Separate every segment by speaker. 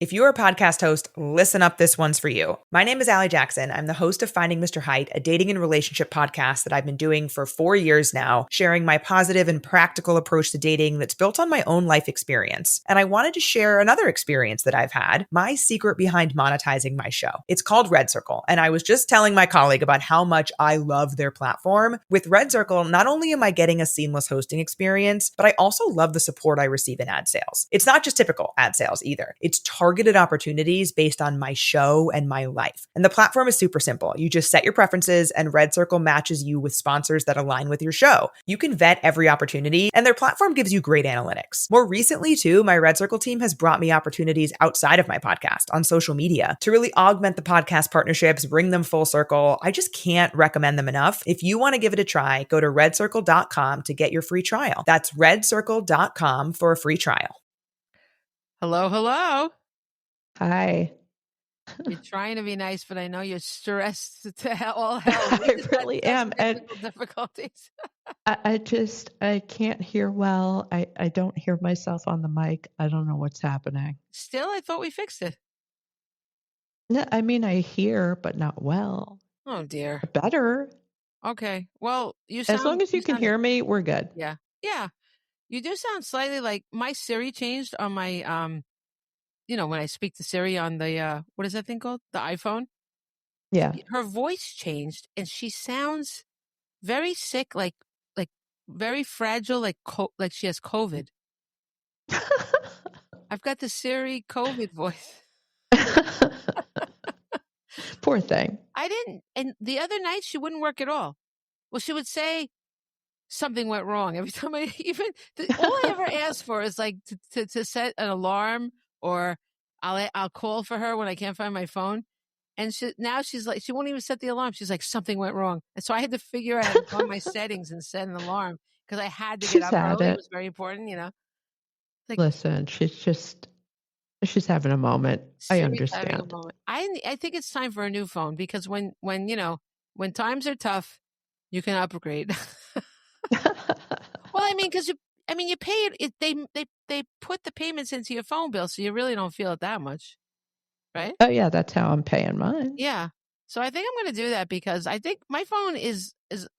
Speaker 1: If you're a podcast host, listen up, this one's for you. My name is Allie Jackson. I'm the host of Finding Mr. Height, a dating and relationship podcast that I've been doing for 4 years now, sharing my positive and practical approach to dating that's built on my own life experience. And I wanted to share another experience that I've had, my secret behind monetizing my show. It's called Red Circle, and I was just telling my colleague about how much I love their platform. With Red Circle, not only am I getting a seamless hosting experience, but I also love the support I receive in ad sales. It's not just typical ad sales either. It's targeted opportunities based on my show and my life. And the platform is super simple. You just set your preferences and Red Circle matches you with sponsors that align with your show. You can vet every opportunity and their platform gives you great analytics. More recently too, my Red Circle team has brought me opportunities outside of my podcast on social media to really augment the podcast partnerships, bring them full circle. I just can't recommend them enough. If you want to give it a try, go to redcircle.com to get your free trial. That's redcircle.com for a free trial.
Speaker 2: Hello, hello.
Speaker 3: Hi.
Speaker 2: You're trying to be nice, but I know you're stressed to all hell.
Speaker 3: I really am. And
Speaker 2: difficulties.
Speaker 3: I can't hear well. I don't hear myself on the mic. I don't know what's happening.
Speaker 2: Still, I thought we fixed it.
Speaker 3: No, I mean, I hear, but not well.
Speaker 2: Oh, dear.
Speaker 3: Better.
Speaker 2: Okay. Well,
Speaker 3: as long as you can hear me, we're good.
Speaker 2: Yeah. Yeah. You do sound slightly like my Siri changed on my, when I speak to Siri on the, what is that thing called? The iPhone?
Speaker 3: Yeah.
Speaker 2: Her voice changed and she sounds very sick, like very fragile, like she has COVID. I've got the Siri COVID voice.
Speaker 3: Poor thing.
Speaker 2: And the other night she wouldn't work at all. Well, she would say something went wrong every time all I ever ask for is like to set an alarm, or I'll call for her when I can't find my phone. And now she's like, she won't even set the alarm. She's like, something went wrong. And so I had to figure out how to go on my settings and set an alarm because I had to get up early. It was very important, Like,
Speaker 3: listen, she's having a moment. I understand.
Speaker 2: I think it's time for a new phone because when times are tough, you can upgrade. Well, I mean, because you pay it. They put the payments into your phone bill, so you really don't feel it that much, right?
Speaker 3: Oh yeah, that's how I'm paying mine.
Speaker 2: Yeah, so I think I'm going to do that because I think my phone is I've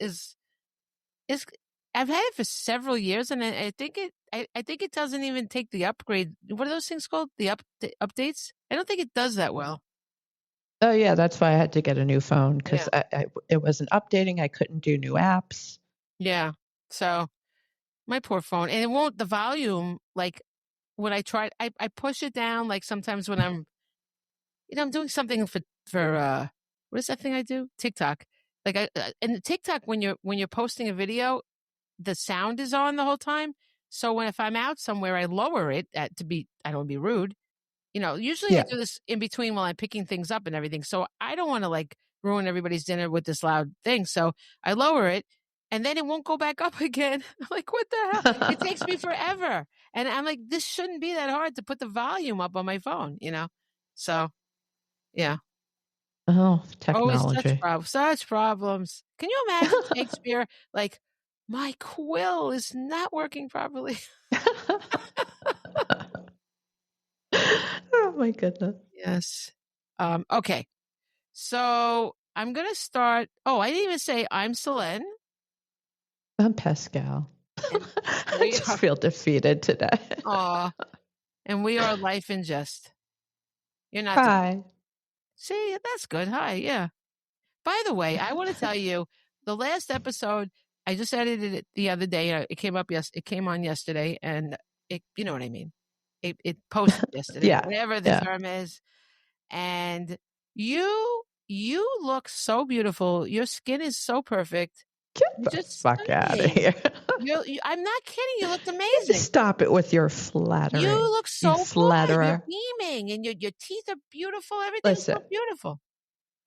Speaker 2: had it for several years, and I think it doesn't even take the upgrade. What are those things called? The updates? I don't think it does that well.
Speaker 3: Oh yeah, that's why I had to get a new phone because it wasn't updating. I couldn't do new apps.
Speaker 2: Yeah, so my poor phone, and it won't. The volume, like when I try, I push it down. Like sometimes when I'm, I'm doing something for what is that thing I do? TikTok. Like and the TikTok when you're posting a video, the sound is on the whole time. So if I'm out somewhere, I lower it I don't want to be rude. Usually I do this in between while I'm picking things up and everything. So I don't want to like ruin everybody's dinner with this loud thing. So I lower it and then it won't go back up again. I'm like, what the hell? It takes me forever. And I'm like, this shouldn't be that hard to put the volume up on my phone, So, yeah.
Speaker 3: Oh, technology.
Speaker 2: Such problems. Can you imagine Shakespeare, like, my quill is not working properly?
Speaker 3: Oh my goodness.
Speaker 2: Yes. Okay. So I'm going to start. Oh, I didn't even say I'm Selene.
Speaker 3: I'm Pascale. I just feel defeated today.
Speaker 2: Aw. And we are Life In Jest. You're not.
Speaker 3: Hi.
Speaker 2: See, that's good. Hi. Yeah. By the way, I want to tell you the last episode, I just edited it the other day. It came up. It came on yesterday, and you know what I mean. It posted yesterday, whatever the term is. And you look so beautiful. Your skin is so perfect.
Speaker 3: Get the fuck out of here.
Speaker 2: I'm not kidding. You looked amazing.
Speaker 3: Stop it with your flattering.
Speaker 2: You look so
Speaker 3: flatterer.
Speaker 2: Good. You're beaming, and your teeth are beautiful. Everything's so beautiful.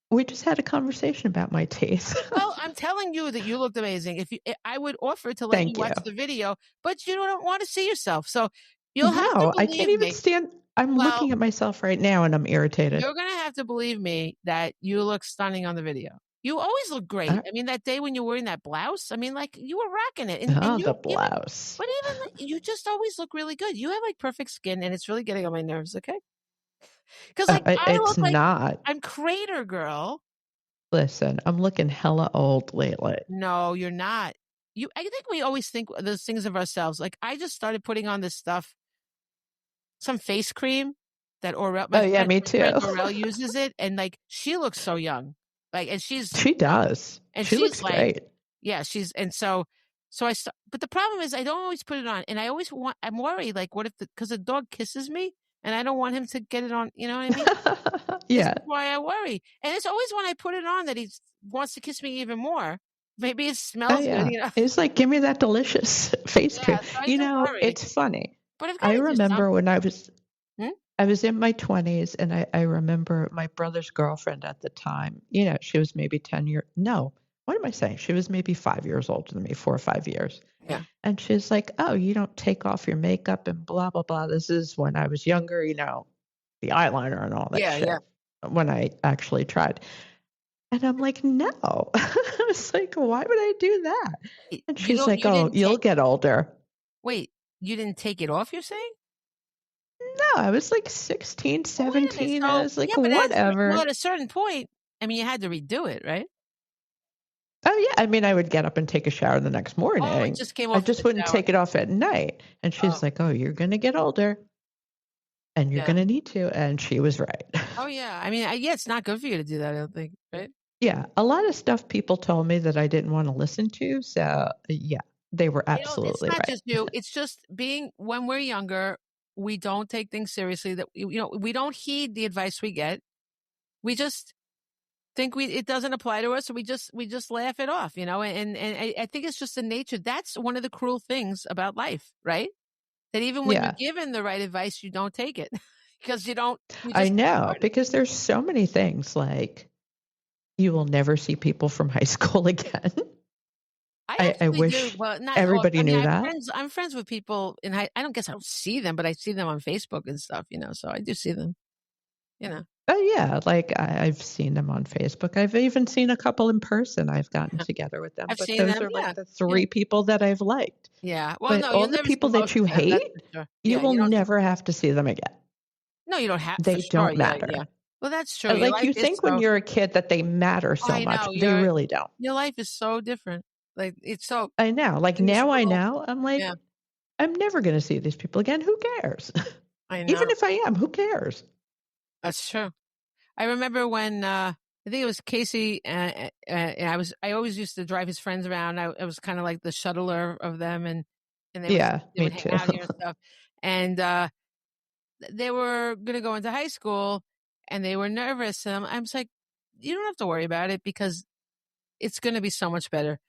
Speaker 3: We just had a conversation about my teeth.
Speaker 2: Well, I'm telling you that you looked amazing. I would offer to let you watch the video, but you don't want to see yourself. So you'll have to believe
Speaker 3: I can't even stand. I'm looking at myself right now and I'm irritated.
Speaker 2: You're going to have to believe me that you look stunning on the video. You always look great. I mean, that day when you're wearing that blouse, I mean, like you were rocking it. And
Speaker 3: the blouse.
Speaker 2: But even you just always look really good. You have like perfect skin and it's really getting on my nerves. Okay. Because like I
Speaker 3: It's
Speaker 2: look like
Speaker 3: not.
Speaker 2: I'm Crater Girl.
Speaker 3: Listen, I'm looking hella old lately.
Speaker 2: No, you're not. I think we always think those things of ourselves. Like I just started putting on this stuff, some face cream that Aurel,
Speaker 3: Oh yeah, me
Speaker 2: my friend
Speaker 3: too.
Speaker 2: Aurel uses it, and like she looks so young, like, and
Speaker 3: She does. She
Speaker 2: she's
Speaker 3: looks
Speaker 2: like,
Speaker 3: great.
Speaker 2: yeah, but the problem is I don't always put it on, and I'm worried, like, what if because the dog kisses me, and I don't want him to get it on. You know what I mean? This
Speaker 3: Yeah.
Speaker 2: is why I worry, and it's always when I put it on that he wants to kiss me even more. Maybe it
Speaker 3: Oh
Speaker 2: smells good,
Speaker 3: yeah.
Speaker 2: you know.
Speaker 3: It's like, give me that delicious face
Speaker 2: Yeah,
Speaker 3: cream.
Speaker 2: so I do worry,
Speaker 3: It's funny.
Speaker 2: but I've got
Speaker 3: I
Speaker 2: to do
Speaker 3: remember
Speaker 2: something.
Speaker 3: when
Speaker 2: Hmm?
Speaker 3: I was in my 20s, and I remember my brother's girlfriend at the time, she was maybe 10 years, no, what am I saying? She was maybe 5 years older than me, 4 or 5 years.
Speaker 2: Yeah,
Speaker 3: And she's like, oh, you don't take off your makeup and blah, blah, blah. This is when I was younger, the eyeliner and all that
Speaker 2: yeah,
Speaker 3: shit,
Speaker 2: yeah.
Speaker 3: when I actually tried. And I'm like, no. I was like, why would I do that?
Speaker 2: Wait,
Speaker 3: And she's like,
Speaker 2: you
Speaker 3: oh,
Speaker 2: didn't
Speaker 3: you'll
Speaker 2: take.
Speaker 3: get older.
Speaker 2: Wait, you didn't take it off. You're saying?
Speaker 3: No, I was like 16,
Speaker 2: Well, wait a minute.
Speaker 3: 17. I
Speaker 2: So
Speaker 3: was like,
Speaker 2: yeah, but
Speaker 3: whatever.
Speaker 2: at a certain point, I mean, you had to redo it, right?
Speaker 3: Oh, yeah. I mean, I would get up and take a shower the next
Speaker 2: Oh, it
Speaker 3: morning.
Speaker 2: just came
Speaker 3: I
Speaker 2: off in
Speaker 3: just
Speaker 2: the
Speaker 3: wouldn't
Speaker 2: shower.
Speaker 3: take it off at night. And
Speaker 2: Oh,
Speaker 3: she's like, oh, you're going to get older and you're
Speaker 2: yeah.
Speaker 3: going to need to. And she was right.
Speaker 2: Oh, yeah. I mean, yeah, it's not good for you to do that, I don't think, right?
Speaker 3: Yeah. A lot of stuff people told me that I didn't want to listen to. So, yeah, they were
Speaker 2: It's
Speaker 3: absolutely
Speaker 2: not
Speaker 3: right.
Speaker 2: just you. It's just when we're younger, we don't take things seriously. That we don't heed the advice we get. We just think it doesn't apply to us, so we just laugh it off, And I think it's just the nature. That's one of the cruel things about life, right? That even when you're
Speaker 3: Yeah,
Speaker 2: given the right advice, you don't take it because you
Speaker 3: I
Speaker 2: just
Speaker 3: know,
Speaker 2: disregard it.
Speaker 3: because there's so many things like you will never see people from high school again.
Speaker 2: I
Speaker 3: I
Speaker 2: actually do.
Speaker 3: wish
Speaker 2: Well, not all.
Speaker 3: everybody
Speaker 2: I mean,
Speaker 3: knew that.
Speaker 2: I'm friends with people in high. I don't guess I don't see them, but I see them on Facebook and stuff. So I do see them. You know,
Speaker 3: Oh yeah, like I've seen them on Facebook. I've even seen a couple in person. I've gotten together with them,
Speaker 2: I've
Speaker 3: but
Speaker 2: seen
Speaker 3: those
Speaker 2: them.
Speaker 3: are like
Speaker 2: Yeah,
Speaker 3: the
Speaker 2: yeah,
Speaker 3: three people that I've liked.
Speaker 2: yeah. Well,
Speaker 3: But
Speaker 2: no,
Speaker 3: all
Speaker 2: you'll
Speaker 3: the
Speaker 2: never see
Speaker 3: people
Speaker 2: most
Speaker 3: that you
Speaker 2: of them. That's
Speaker 3: hate,
Speaker 2: for sure.
Speaker 3: you
Speaker 2: Yeah,
Speaker 3: will
Speaker 2: you don't.
Speaker 3: never have to see them again.
Speaker 2: No, you don't have for
Speaker 3: They
Speaker 2: sure.
Speaker 3: don't
Speaker 2: Yeah, yeah.
Speaker 3: matter.
Speaker 2: Well, that's true. Your
Speaker 3: Like
Speaker 2: life
Speaker 3: you
Speaker 2: is
Speaker 3: think when
Speaker 2: so.
Speaker 3: you're a kid that they matter so
Speaker 2: I
Speaker 3: much.
Speaker 2: know
Speaker 3: They really don't.
Speaker 2: your life is so different. Like it's so
Speaker 3: I know. Like
Speaker 2: in this
Speaker 3: now I
Speaker 2: world.
Speaker 3: know. I'm
Speaker 2: Yeah,
Speaker 3: like, I'm never going to see these people again. Who cares?
Speaker 2: I
Speaker 3: Even
Speaker 2: know.
Speaker 3: if I am, who cares?
Speaker 2: That's true. I remember when I think it was Casey. I always used to drive his friends around. I was kind of like the shuttler of them, and
Speaker 3: Yeah,
Speaker 2: they
Speaker 3: me
Speaker 2: would hang
Speaker 3: too.
Speaker 2: out here and stuff. And they were going to go into high school, and they were nervous. And I was like, "You don't have to worry about it because it's going to be so much better."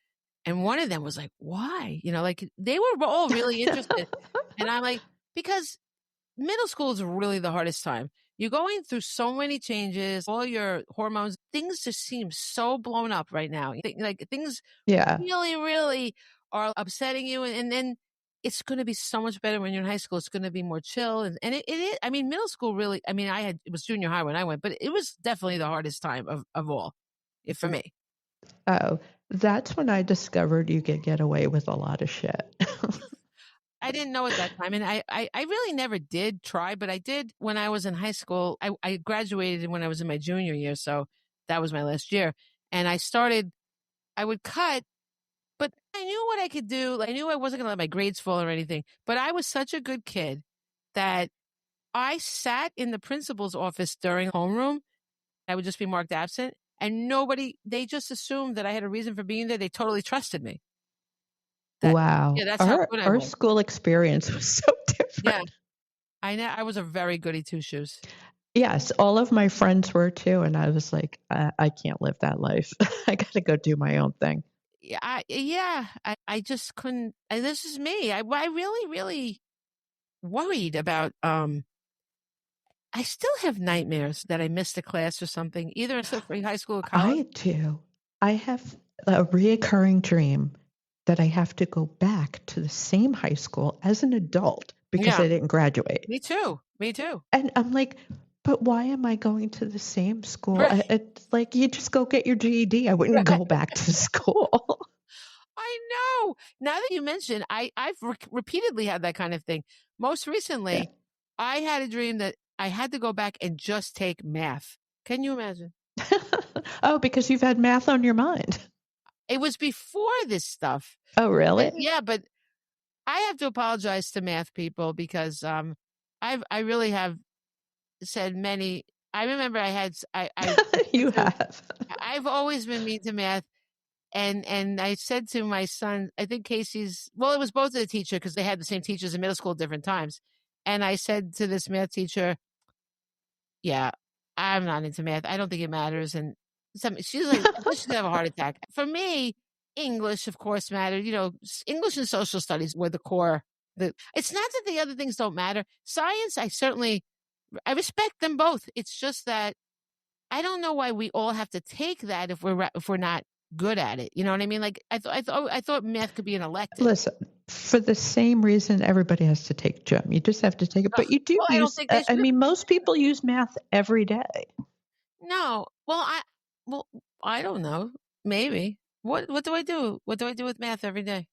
Speaker 2: And one of them was like, "Why?" Like they were all really interested, and I'm like, "Because." Middle school is really the hardest time. You're going through so many changes, all your hormones, things just seem so blown up right now. Like things
Speaker 3: Yeah,
Speaker 2: really, really are upsetting you. And then it's going to be so much better when you're in high school. It's going to be more chill. And it is, I mean, middle school really, I mean, it was junior high when I went, but it was definitely the hardest time of all for me.
Speaker 3: oh, that's when I discovered you could get away with a lot of shit.
Speaker 2: I didn't know at that time. And I really never did try, but I did when I was in high school. I graduated when I was in my junior year. So that was my last year. And I would cut, but I knew what I could do. Like, I knew I wasn't going to let my grades fall or anything. But I was such a good kid that I sat in the principal's office during homeroom. I would just be marked absent. And they just assumed that I had a reason for being there. They totally trusted me.
Speaker 3: Wow.
Speaker 2: Yeah, that's how
Speaker 3: Our
Speaker 2: good I
Speaker 3: our
Speaker 2: was.
Speaker 3: school experience was so
Speaker 2: Yeah.
Speaker 3: different.
Speaker 2: I know I was a very goody two shoes.
Speaker 3: Yes, all of my friends were too, and I was like, I can't live that life. I got to go do my own thing.
Speaker 2: I just couldn't. This is me. I really, really worried about. I still have nightmares that I missed a class or something, either in high school or college.
Speaker 3: I do. I have a reoccurring dream that I have to go back to the same high school as an adult because
Speaker 2: Yeah,
Speaker 3: I didn't graduate.
Speaker 2: me too. Me too.
Speaker 3: And I'm like, but why am I going to the same school?
Speaker 2: Right.
Speaker 3: It's like, you just go get your GED. I wouldn't
Speaker 2: Right.
Speaker 3: go back to school.
Speaker 2: I know. Now that you mention, I've repeatedly had that kind of thing. Most
Speaker 3: Yeah.
Speaker 2: recently, I had a dream that I had to go back and just take math. Can you imagine?
Speaker 3: Oh, because you've had math on your mind.
Speaker 2: It was before this stuff.
Speaker 3: Oh, really?
Speaker 2: Yeah, but I have to apologize to math people because I really have said many. I remember
Speaker 3: You have.
Speaker 2: I've always been mean to math. And I said to my son, I think Casey's, well, it was both of the teacher because they had the same teachers in middle school at different times. And I said to this math teacher, yeah, I'm not into math. I don't think it matters. And she's like, she's gonna have a heart attack. For me, English, of course, mattered. English and social studies were the core. It's not that the other things don't matter. Science, I respect them both. It's just that I don't know why we all have to take that if we're not good at it. You know what I mean? Like I thought math could be an elective.
Speaker 3: Listen, for the same reason everybody has to take gym. You just have to take it. But you do
Speaker 2: Well, I don't think they
Speaker 3: I
Speaker 2: should.
Speaker 3: mean, most people use math every day.
Speaker 2: No. Well, I don't know. Maybe. What do I do? What do I do with math every day?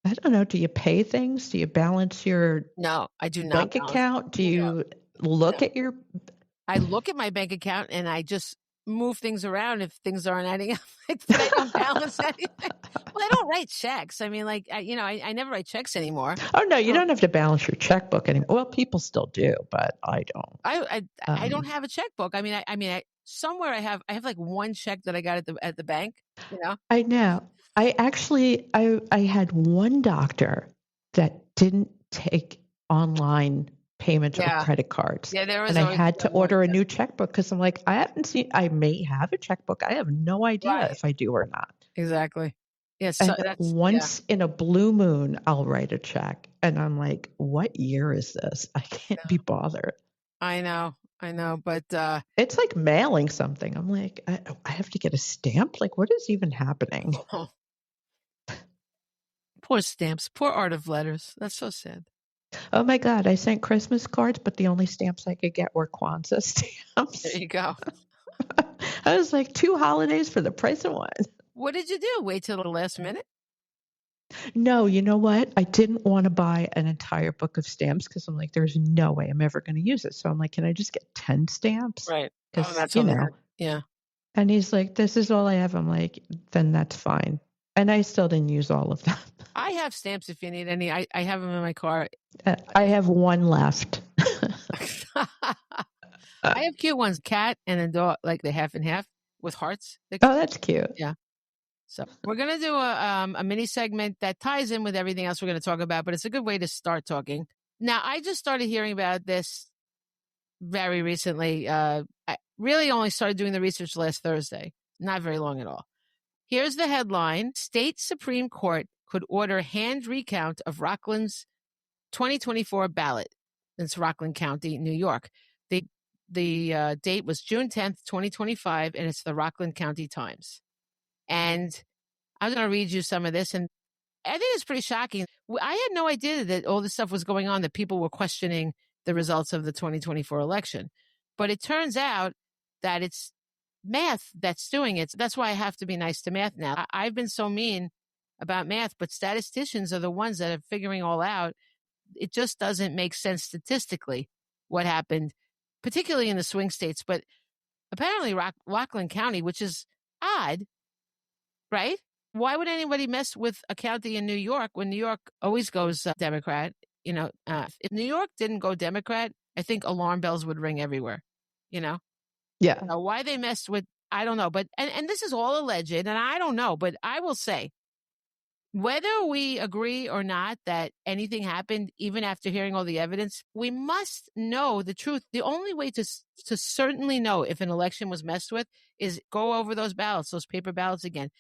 Speaker 3: I don't know. Do you pay things? Do you balance your
Speaker 2: No, I do not
Speaker 3: bank
Speaker 2: balance.
Speaker 3: account? Do you look at your
Speaker 2: I look at my bank account and I just move things around if things aren't adding up. But I don't balance anything. Well, I don't write checks. I mean, like, I never write checks anymore.
Speaker 3: Oh, no, you don't have to balance your checkbook anymore. Well, people still do, but I don't.
Speaker 2: I don't have a checkbook. I mean, somewhere I have like one check that I got at the bank,
Speaker 3: I know. I actually, I had one doctor that didn't take online payments or credit cards.
Speaker 2: Yeah, there was.
Speaker 3: And I had to order a new checkbook because I'm like, I may have a checkbook. I have no idea if I do or not.
Speaker 2: Exactly. Yes.
Speaker 3: Yeah, so once in a blue moon, I'll write a check. And I'm like, what year is this? I can't be bothered.
Speaker 2: I know. But
Speaker 3: it's like mailing something. I'm like, I have to get a stamp. Like, what is even happening?
Speaker 2: Oh. Poor stamps. Poor art of letters. That's so sad.
Speaker 3: Oh my God, I sent Christmas cards, but the only stamps I could get were Kwanzaa stamps.
Speaker 2: There you go.
Speaker 3: I was like, 2 holidays for the price of one.
Speaker 2: What did you do? Wait till the last minute?
Speaker 3: No, you know what? I didn't want to buy an entire book of stamps because I'm like, there's no way I'm ever going to use it. So I'm like, can I just get 10 stamps?
Speaker 2: Right.
Speaker 3: Because,
Speaker 2: that's yeah.
Speaker 3: And he's like, this is all I have. I'm like, then that's fine. And I still didn't use all of them.
Speaker 2: I have stamps if you need any. I have them in my car.
Speaker 3: I have one left.
Speaker 2: I have cute ones, cat and a dog, like the half and half with hearts.
Speaker 3: Oh, that's cute.
Speaker 2: Yeah. So we're going to do a mini segment that ties in with everything else we're going to talk about, but it's a good way to start talking. Now, I just started hearing about this very recently. I really only started doing the research last Thursday, not very long at all. Here's the headline. State Supreme Court could order hand recount of Rockland's 2024 ballot. It's Rockland County, New York. The date was June 10th, 2025, and it's the Rockland County Times. And I'm going to read you some of this, and I think it's pretty shocking. I had no idea that all this stuff was going on, that people were questioning the results of the 2024 election. But it turns out that it's math that's doing it. That's why I have to be nice to math now. I've been so mean about math, but statisticians are the ones that are figuring all out. It just doesn't make sense statistically what happened, particularly in the swing states. But apparently Rockland County, which is odd, right? Why would anybody mess with a county in New York when New York always goes Democrat? If New York didn't go Democrat, I think alarm bells would ring everywhere, Yeah. Why they messed with, I don't know. But, and this is all alleged, and I don't know, but I will say, whether we agree or not that anything happened, even after hearing all the evidence, we must know the truth. The only way to certainly know if an election was messed with is go over those ballots, those paper ballots again.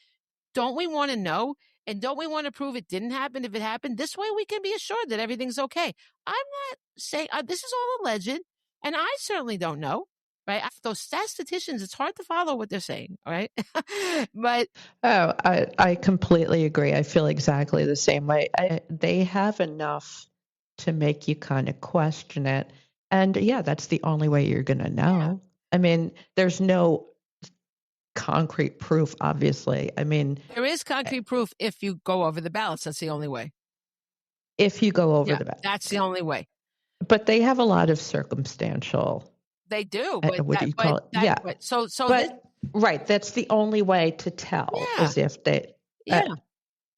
Speaker 2: Don't we want to know? And don't we want to prove it didn't happen if it happened? This way we can be assured that everything's okay. I'm not saying this is all alleged, and I certainly don't know. Right? Those statisticians, it's hard to follow what they're saying, right? But
Speaker 3: I completely agree. I feel exactly the same way. They have enough to make you kind of question it. And yeah, that's the only way you're going to know. Yeah. I mean, there's no concrete proof, obviously. I mean,
Speaker 2: there is concrete proof if you go over the ballots. That's the only way.
Speaker 3: If you go over the ballots.
Speaker 2: That's the only way.
Speaker 3: But they have a lot of circumstantial.
Speaker 2: They do, but
Speaker 3: What do you call it? Yeah.
Speaker 2: So
Speaker 3: But right, that's the only way to tell
Speaker 2: Yeah.
Speaker 3: is if they.
Speaker 2: Yeah.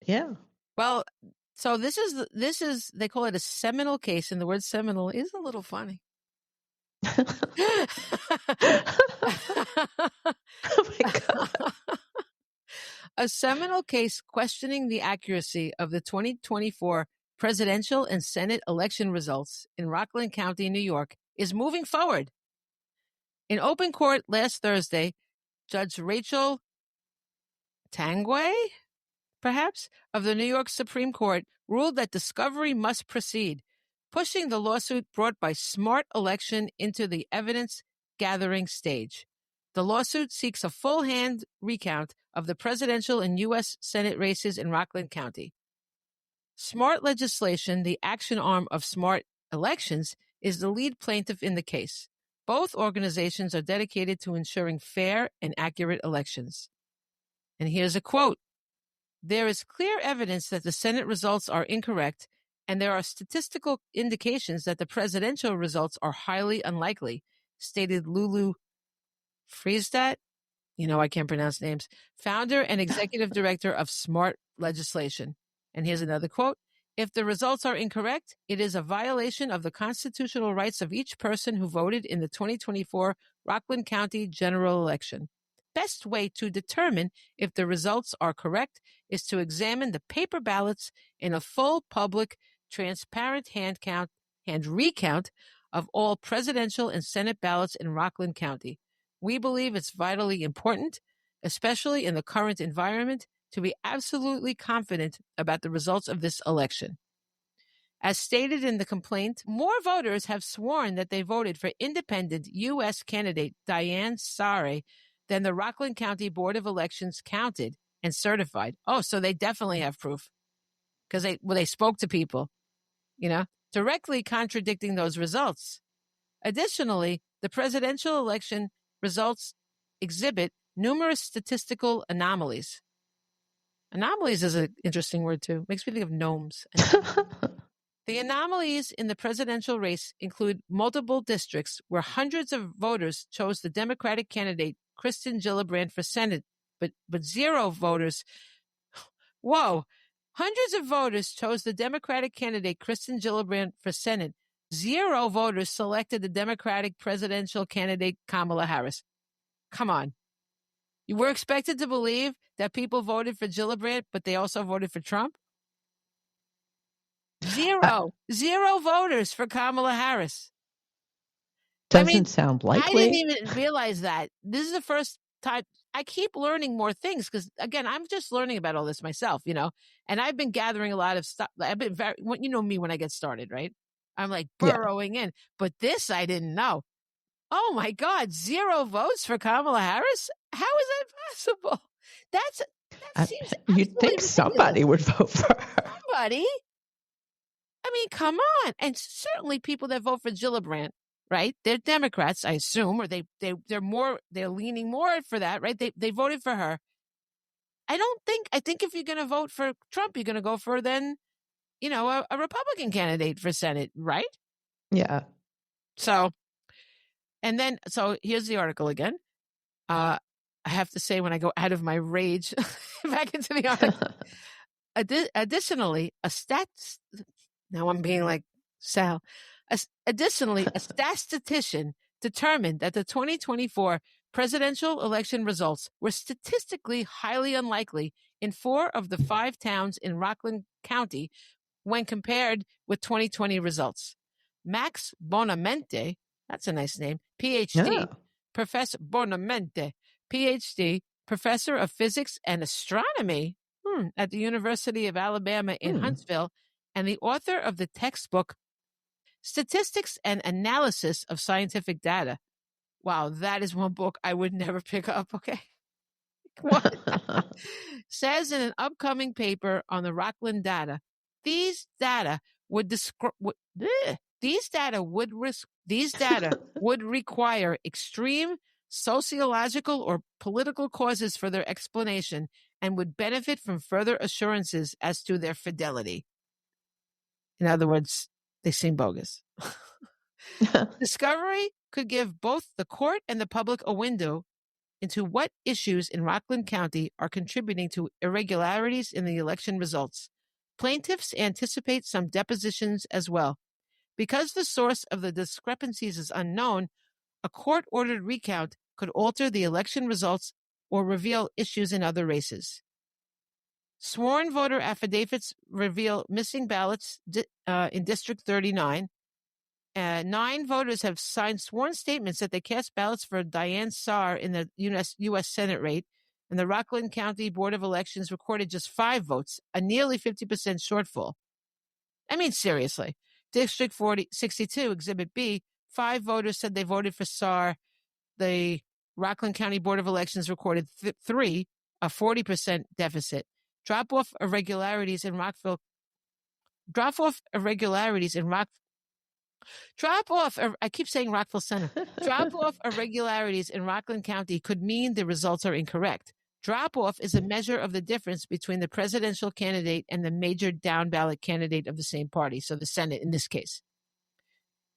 Speaker 3: Yeah.
Speaker 2: Well, so this is they call it a seminal case, and the word seminal is a little funny.
Speaker 3: Oh my God.
Speaker 2: A seminal case questioning the accuracy of the 2024 presidential and Senate election results in Rockland County, New York, is moving forward. In open court last Thursday, Judge Rachel Tanguay, perhaps, of the New York Supreme Court ruled that discovery must proceed, pushing the lawsuit brought by Smart Election into the evidence-gathering stage. The lawsuit seeks a full-hand recount of the presidential and U.S. Senate races in Rockland County. Smart Legislation, the action arm of Smart Elections, is the lead plaintiff in the case. Both organizations are dedicated to ensuring fair and accurate elections. And here's a quote. There is clear evidence that the Senate results are incorrect, and there are statistical indications that the presidential results are highly unlikely, stated Lulu Friesdat, I can't pronounce names, founder and executive director of Smart Legislation. And here's another quote. If the results are incorrect, it is a violation of the constitutional rights of each person who voted in the 2024 Rockland County general election. Best way to determine if the results are correct is to examine the paper ballots in a full public, transparent hand recount of all presidential and Senate ballots in Rockland County. We believe it's vitally important, especially in the current environment, to be absolutely confident about the results of this election. As stated in the complaint, more voters have sworn that they voted for independent U.S. candidate Diane Sare than the Rockland County Board of Elections counted and certified. Oh, so they definitely have proof because they spoke to people, directly contradicting those results. Additionally, the presidential election results exhibit numerous statistical anomalies. Anomalies is an interesting word, too. Makes me think of gnomes. The anomalies in the presidential race include multiple districts where hundreds of voters chose the Democratic candidate Kristen Gillibrand for Senate, but zero voters. Whoa. Hundreds of voters chose the Democratic candidate Kristen Gillibrand for Senate. Zero voters selected the Democratic presidential candidate Kamala Harris. Come on. You were expected to believe that people voted for Gillibrand, but they also voted for Trump? Zero voters for Kamala Harris.
Speaker 3: Doesn't sound likely.
Speaker 2: I didn't even realize that. This is the first time. I keep learning more things because, again, I'm just learning about all this myself, and I've been gathering a lot of stuff. I've been you know me when I get started, right? I'm like burrowing in. But this I didn't know. Oh, my God. Zero votes for Kamala Harris? How is that possible? That seems
Speaker 3: you'd think
Speaker 2: ridiculous.
Speaker 3: somebody would vote for her.
Speaker 2: Somebody? I mean, come on. And certainly people that vote for Gillibrand, right? They're Democrats, I assume, or they're leaning more for that, right? They voted for her. I think if you're going to vote for Trump, you're going to go for then, a Republican candidate for Senate, right?
Speaker 3: Yeah.
Speaker 2: So here's the article again. I have to say when I go out of my rage back into the article. Additionally, now I'm being like Sal. Additionally, a statistician determined that the 2024 presidential election results were statistically highly unlikely in 4 of the 5 towns in Rockland County when compared with 2020 results. Max Bonamente, that's a nice name, PhD, Professor Bonamente, PhD, Professor of Physics and Astronomy at the University of Alabama in Huntsville, and the author of the textbook Statistics and Analysis of Scientific Data. Wow, that is one book I would never pick up, okay? Says in an upcoming paper on the Rockland data, these data would require extreme sociological or political causes for their explanation and would benefit from further assurances as to their fidelity. In other words, they seem bogus. Discovery could give both the court and the public a window into what issues in Rockland County are contributing to irregularities in the election results. Plaintiffs anticipate some depositions as well. Because the source of the discrepancies is unknown, a court-ordered recount could alter the election results or reveal issues in other races. Sworn voter affidavits reveal missing ballots in District 39. 9 voters have signed sworn statements that they cast ballots for Diane Sarr in the U.S. Senate race, and the Rockland County Board of Elections recorded just 5 votes, a nearly 50% shortfall. I mean, seriously. District 62, Exhibit B, 5 voters said they voted for Sarr. The Rockland County Board of Elections recorded 3, a 40% deficit. Drop-off irregularities in Rockland County could mean the results are incorrect. Drop-off is a measure of the difference between the presidential candidate and the major down-ballot candidate of the same party, so the Senate in this case.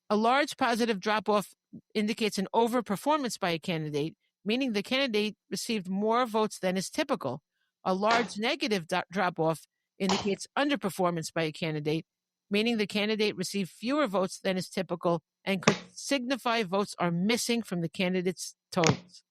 Speaker 2: A large positive drop-off indicates an overperformance by a candidate, meaning the candidate received more votes than is typical. A large negative drop-off indicates underperformance by a candidate, meaning the candidate received fewer votes than is typical and could signify votes are missing from the candidate's totals.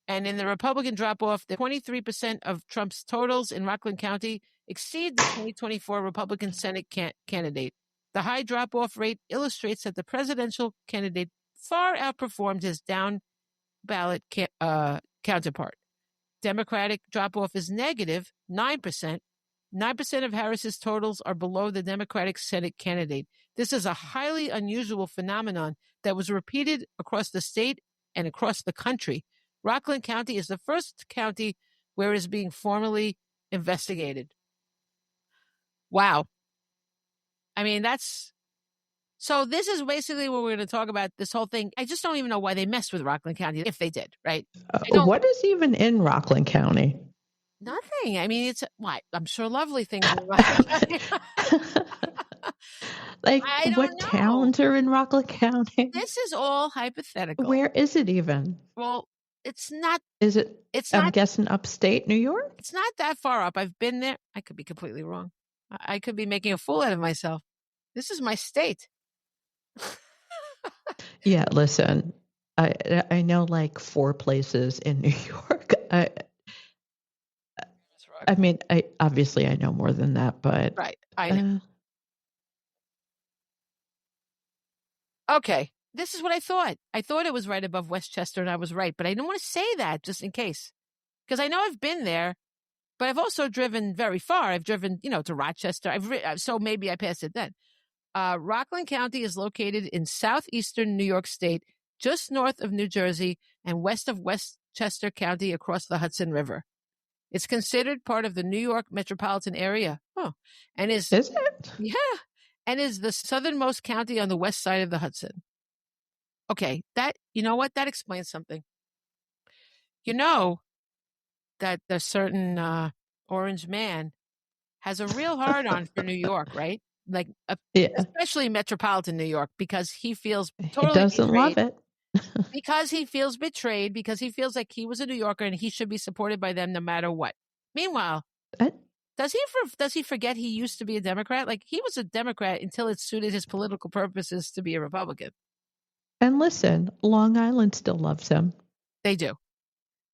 Speaker 2: And in the Republican drop-off, the 23% of Trump's totals in Rockland County exceed the 2024 Republican Senate candidate. The high drop-off rate illustrates that the presidential candidate far outperformed his down-ballot counterpart. Democratic drop-off is negative 9%. 9% of Harris's totals are below the Democratic Senate candidate. This is a highly unusual phenomenon that was repeated across the state and across the country. Rockland County is the first county where it is being formally investigated. Wow. I mean, so this is basically what we're going to talk about, this whole thing. I just don't even know why they messed with Rockland County, if they did, right?
Speaker 3: What is even in Rockland County?
Speaker 2: Nothing. I mean, I'm sure lovely things in Rockland County.
Speaker 3: What towns are in Rockland County?
Speaker 2: This is all hypothetical.
Speaker 3: Where is it even?
Speaker 2: Well, it's not.
Speaker 3: Is it? I'm guessing upstate New York?
Speaker 2: It's not that far up. I've been there. I could be completely wrong. I could be making a fool out of myself. This is my state.
Speaker 3: Yeah, listen, I know like 4 places in New York. I mean, obviously I know more than that, but
Speaker 2: right, I know. Okay, this is what I thought. I thought it was right above Westchester, and I was right, but I didn't want to say that just in case, because I know I've been there, but I've also driven very far. I've driven, to Rochester. So maybe I passed it then. Rockland County is located in southeastern New York State, just north of New Jersey and west of Westchester County across the Hudson River. It's considered part of the New York metropolitan area. And is it? Yeah, and is the southernmost county on the west side of the Hudson. Okay, you know what? That explains something. You know that the certain orange man has a real hard-on for New York, right? Like, especially metropolitan New York, because he feels totally
Speaker 3: he doesn't
Speaker 2: betrayed.
Speaker 3: Love it.
Speaker 2: Because he feels betrayed, because he feels like he was a New Yorker and he should be supported by them no matter what. Meanwhile, does he forget he used to be a Democrat? Like, he was a Democrat until it suited his political purposes to be a Republican.
Speaker 3: And listen, Long Island still loves him.
Speaker 2: They do.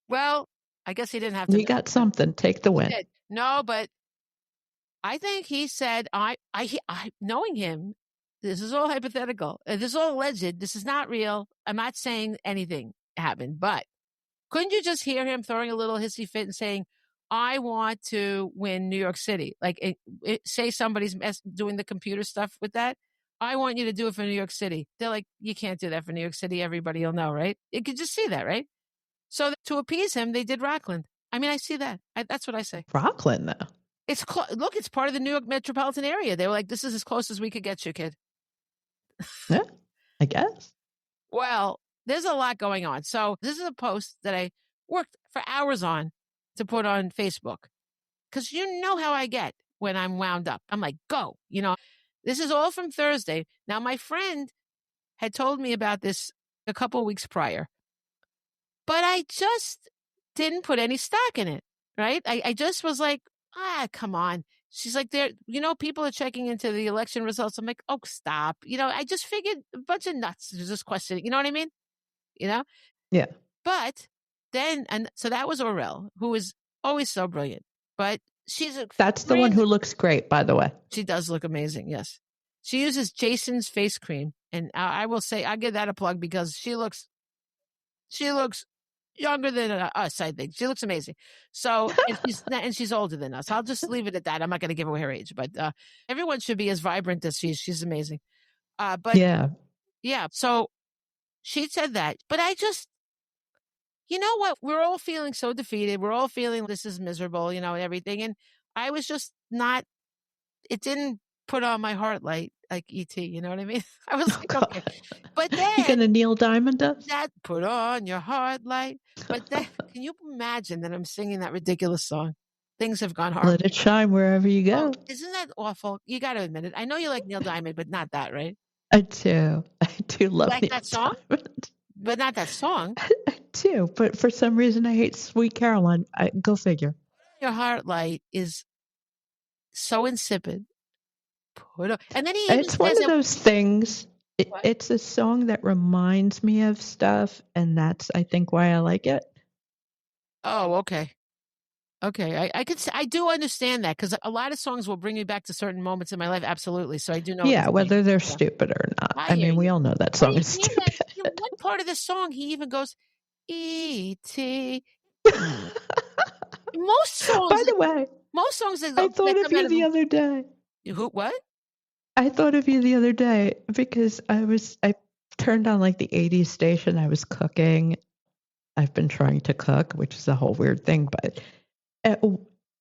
Speaker 2: Well, I guess he didn't have to.
Speaker 3: You got something. Take the win.
Speaker 2: No, but I think he said, I knowing him, this is all hypothetical. This is all alleged. This is not real. I'm not saying anything happened, but couldn't you just hear him throwing a little hissy fit and saying, I want to win New York City? Like, say somebody's doing the computer stuff with that. I want you to do it for New York City. They're like, you can't do that for New York City. Everybody will know, right? You could just see that, right? So to appease him, they did Rockland. I mean, I see that. That's what I say.
Speaker 3: Rockland, though.
Speaker 2: It's look, it's part of the New York metropolitan area. They were like, this is as close as we could get you, kid.
Speaker 3: Yeah, I guess.
Speaker 2: Well, there's a lot going on. So this is a post that I worked for hours on to put on Facebook. Because you know how I get when I'm wound up. I'm like, go. This is all from Thursday. Now, my friend had told me about this a couple of weeks prior, but I just didn't put any stock in it, right? I just was like, come on. She's like, people are checking into the election results. I'm like, oh, stop. I just figured a bunch of nuts to just question it. You know what I mean?
Speaker 3: Yeah.
Speaker 2: But then, and so that was Aurel, who is always so brilliant. But
Speaker 3: That's the one who looks great, by the way.
Speaker 2: She does look amazing, yes. She uses Jason's face cream. And I will say, I give that a plug because she looks younger than us, I think. She looks amazing. So, and she's older than us. I'll just leave it at that. I'm not going to give away her age, but everyone should be as vibrant as she is. She's amazing. But yeah. So she said that, but I just, you know what? We're all feeling so defeated. We're all feeling this is miserable, and everything. And I was just not, it didn't put on my heart light like E.T., you know what I mean? I was like, okay. But then
Speaker 3: you gonna Neil Diamond us?
Speaker 2: That put on your heart light. But then, can you imagine that I'm singing that ridiculous song? Things have gone hard.
Speaker 3: Let it shine wherever you go.
Speaker 2: Oh, isn't that awful? You got to admit it. I know you like Neil Diamond, but not that, right?
Speaker 3: I do love
Speaker 2: like
Speaker 3: Neil
Speaker 2: that song,
Speaker 3: Diamond.
Speaker 2: But not that song.
Speaker 3: I do, but for some reason I hate Sweet Caroline. Go figure.
Speaker 2: Your heart light is so insipid. And then
Speaker 3: it's one of those things. It's a song that reminds me of stuff, and that's, I think, why I like it.
Speaker 2: Oh, okay. Okay, I do understand that because a lot of songs will bring me back to certain moments in my life. Absolutely, so I do know.
Speaker 3: Yeah, whether they're stupid or not. I mean, we all know that song is stupid.
Speaker 2: One part of the song, he even goes, E.T. Most songs.
Speaker 3: By the way,
Speaker 2: most songs.
Speaker 3: I thought of you the other day.
Speaker 2: What?
Speaker 3: I thought of you the other day because I turned on like the 80s station. I was cooking. I've been trying to cook, which is a whole weird thing, but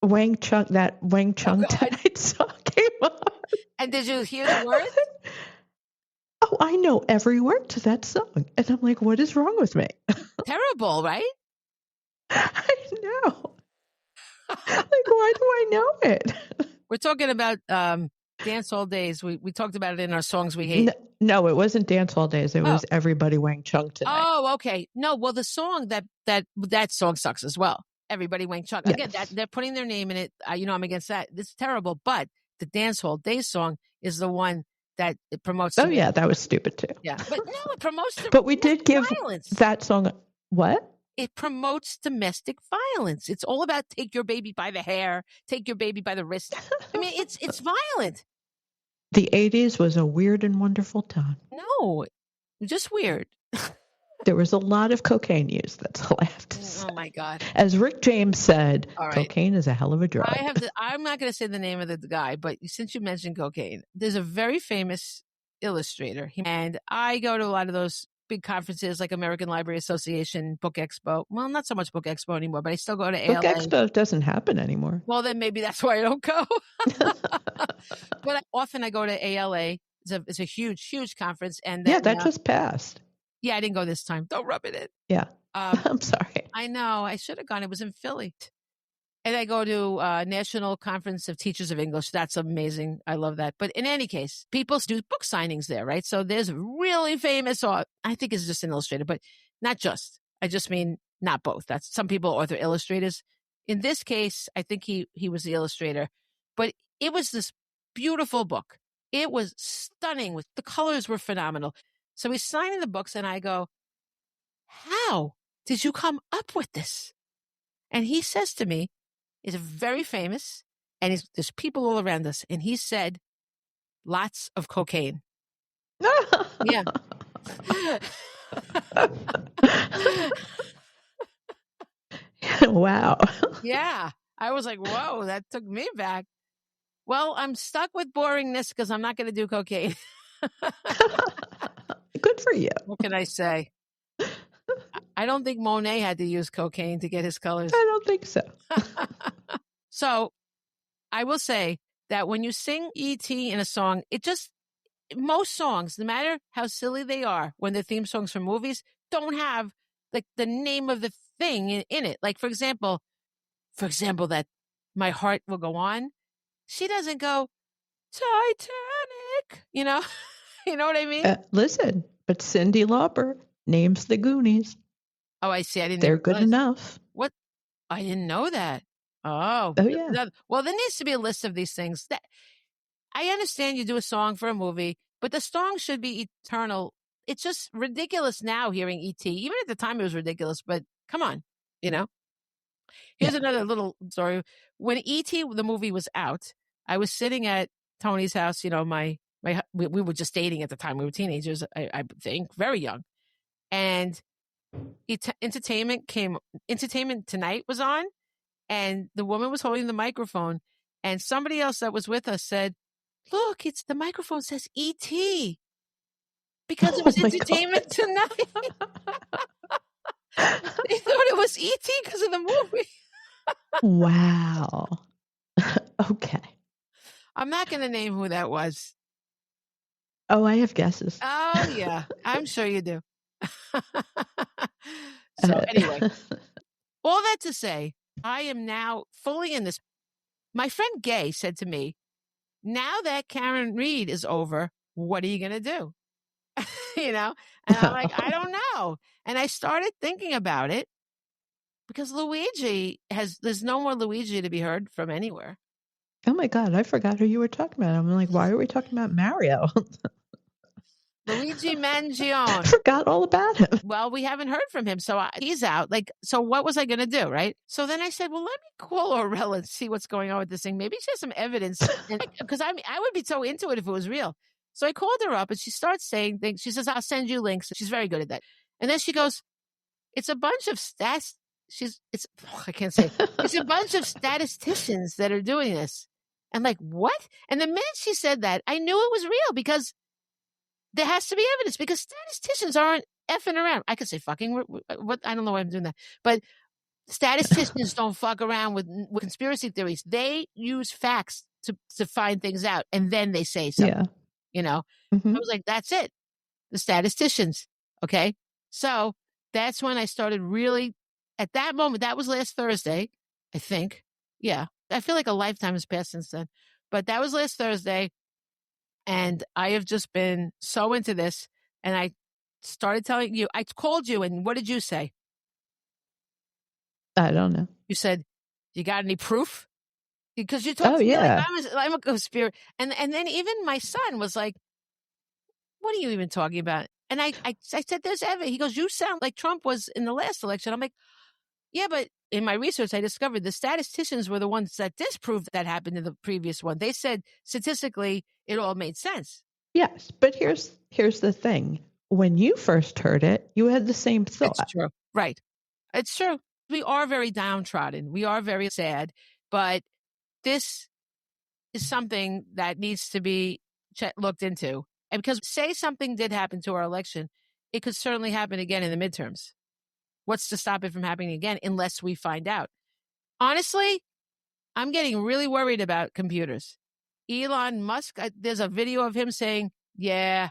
Speaker 3: Wang Chung Tonight song came on.
Speaker 2: And did you hear the words?
Speaker 3: Oh, I know every word to that song. And I'm like, what is wrong with me?
Speaker 2: Terrible, right?
Speaker 3: I know. Like, why do I know it?
Speaker 2: We're talking about Dance All Days. We talked about it in our songs we hate.
Speaker 3: No, it wasn't Dance All Days. It was Everybody Wang Chung Tonight.
Speaker 2: Oh, okay. No, well, the song that song sucks as well. Everybody Wang Chung.
Speaker 3: Yes.
Speaker 2: Again, they're putting their name in it. I'm against that. This is terrible. But the Dance Hall Days song is the one that it promotes.
Speaker 3: Oh, yeah, that was stupid too.
Speaker 2: Yeah, but no, it promotes.
Speaker 3: But we did give
Speaker 2: violence.
Speaker 3: That song. What?
Speaker 2: It promotes domestic violence. It's all about take your baby by the hair, take your baby by the wrist. I mean, it's violent.
Speaker 3: The 80s was a weird and wonderful time.
Speaker 2: No, just weird.
Speaker 3: There was a lot of cocaine used. That's all I have to say.
Speaker 2: Oh my God!
Speaker 3: As Rick James said, cocaine is a hell of a drug.
Speaker 2: I'm not going to say the name of the guy, but since you mentioned cocaine, there's a very famous illustrator, and I go to a lot of those big conferences like American Library Association, Book Expo. Well, not so much Book Expo anymore, but I still go to ALA.
Speaker 3: Book Expo doesn't happen anymore.
Speaker 2: Well, then maybe that's why I don't go. But often I go to ALA. It's a huge, huge conference, and then,
Speaker 3: that just passed.
Speaker 2: Yeah, I didn't go this time. Don't rub it in.
Speaker 3: Yeah. I'm sorry.
Speaker 2: I know. I should have gone. It was in Philly. And I go to National Conference of Teachers of English. That's amazing. I love that. But in any case, people do book signings there, right? So there's really famous, I think it's just an illustrator, but not just. I just mean not both. That's some people are the illustrators. In this case, I think he was the illustrator. But it was this beautiful book. It was stunning. The colors were phenomenal. So he's signing the books, and I go, how did you come up with this? And he says to me, he's very famous, and there's people all around us, and he said, lots of cocaine. Yeah.
Speaker 3: Wow.
Speaker 2: Yeah. I was like, whoa, that took me back. Well, I'm stuck with boringness because I'm not going to do cocaine.
Speaker 3: Good for you.
Speaker 2: What can I say? I don't think Monet had to use cocaine to get his colors.
Speaker 3: I don't think so.
Speaker 2: So I will say that when you sing E.T. in a song, most songs, no matter how silly they are, when they're theme songs for movies, don't have like the name of the thing in it. Like, for example, that My Heart Will Go On. She doesn't go, Titanic, you know? You know what I mean?
Speaker 3: Listen, But Cyndi Lauper names the Goonies.
Speaker 2: Oh, I see. I didn't
Speaker 3: They're
Speaker 2: even
Speaker 3: good
Speaker 2: realize.
Speaker 3: enough.
Speaker 2: What? I didn't know that. Oh,
Speaker 3: Oh, yeah.
Speaker 2: Well, there needs to be a list of these things. That I understand you do a song for a movie, but the song should be eternal. It's just ridiculous now hearing E.T. Even at the time it was ridiculous, but come on, you know? Here's another little story. When E.T. the movie was out, I was sitting at Tony's house. You know, we were just dating at the time. We were teenagers, I think, very young. And Entertainment Tonight was on, and the woman was holding the microphone, and somebody else that was with us said, "Look, it's the microphone says E.T." because it was Entertainment Tonight. They thought it was E.T. because of the movie.
Speaker 3: Wow. Okay.
Speaker 2: I'm not going to name who that was.
Speaker 3: Oh, I have guesses.
Speaker 2: Oh, yeah. I'm sure you do. So anyway, all that to say, I am now fully in this. My friend Gay said to me, now that Karen Reed is over, what are you going to do? You know? And I'm like, I don't know. And I started thinking about it because there's no more Luigi to be heard from anywhere.
Speaker 3: Oh my God, I forgot who you were talking about. I'm like, why are we talking about Mario?
Speaker 2: Luigi
Speaker 3: I
Speaker 2: Mangione.
Speaker 3: forgot all about him.
Speaker 2: Well, we haven't heard from him. So he's out. So what was I going to do? Right. So then I said, well, let me call Aurel and see what's going on with this thing. Maybe she has some evidence. Because I would be so into it if it was real. So I called her up and she starts saying things. She says, I'll send you links. She's very good at that. And then she goes, it's a bunch of stats. I can't say. It's a bunch of statisticians that are doing this. I'm like, what? And the minute she said that, I knew it was real because there has to be evidence because statisticians aren't effing around. I could say fucking, what? I don't know why I'm doing that. But statisticians don't fuck around with conspiracy theories. They use facts to find things out, and then they say something.
Speaker 3: Yeah.
Speaker 2: You know?
Speaker 3: Mm-hmm.
Speaker 2: I was like, that's it. The statisticians. Okay? So that's when I started really, at that moment, that was last Thursday, I think. Yeah. I feel like a lifetime has passed since then. But that was last Thursday. And I have just been so into this. And I started telling you, I called you, and what did you say?
Speaker 3: I don't know.
Speaker 2: You said, you got any proof? Because you talked to me like I'm a conspiracy. And then even my son was like, what are you even talking about? And I said, there's evidence. He goes, you sound like Trump was in the last election. I'm like, yeah, but in my research, I discovered the statisticians were the ones that disproved that happened in the previous one. They said statistically it all made sense.
Speaker 3: Yes, but here's the thing. When you first heard it, you had the same thought.
Speaker 2: It's true. Right. It's true. We are very downtrodden. We are very sad. But this is something that needs to be looked into. And because say something did happen to our election, it could certainly happen again in the midterms. What's to stop it from happening again unless we find out? Honestly, I'm getting really worried about computers. Elon Musk, there's a video of him saying, yeah,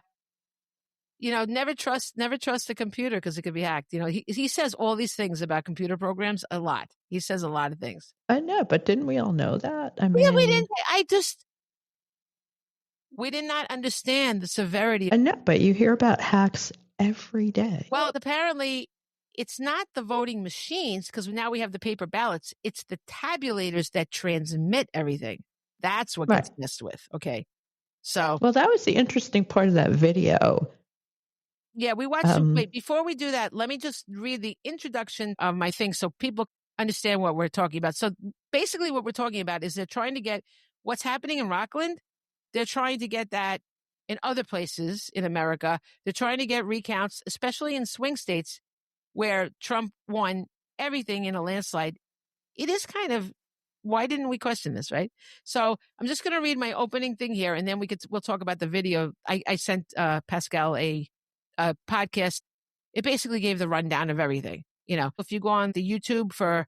Speaker 2: never trust a computer because it could be hacked. He says all these things about computer programs a lot. He says a lot of things.
Speaker 3: I know, but didn't we all know that? I mean,
Speaker 2: yeah, we didn't. We did not understand the severity.
Speaker 3: I know, but you hear about hacks every day.
Speaker 2: Well, apparently it's not the voting machines because now we have the paper ballots. It's the tabulators that transmit everything. That's what gets messed with. Okay. So.
Speaker 3: Well, that was the interesting part of that video.
Speaker 2: Yeah, we watched. Wait, before we do that, let me just read the introduction of my thing so people understand what we're talking about. So basically what we're talking about is they're trying to get what's happening in Rockland. They're trying to get that in other places in America. They're trying to get recounts, especially in swing states where Trump won everything in a landslide. It is kind of, why didn't we question this, right? So I'm just going to read my opening thing here, and then we'll talk about the video. I sent Pascale a podcast. It basically gave the rundown of everything. If you go on the YouTube for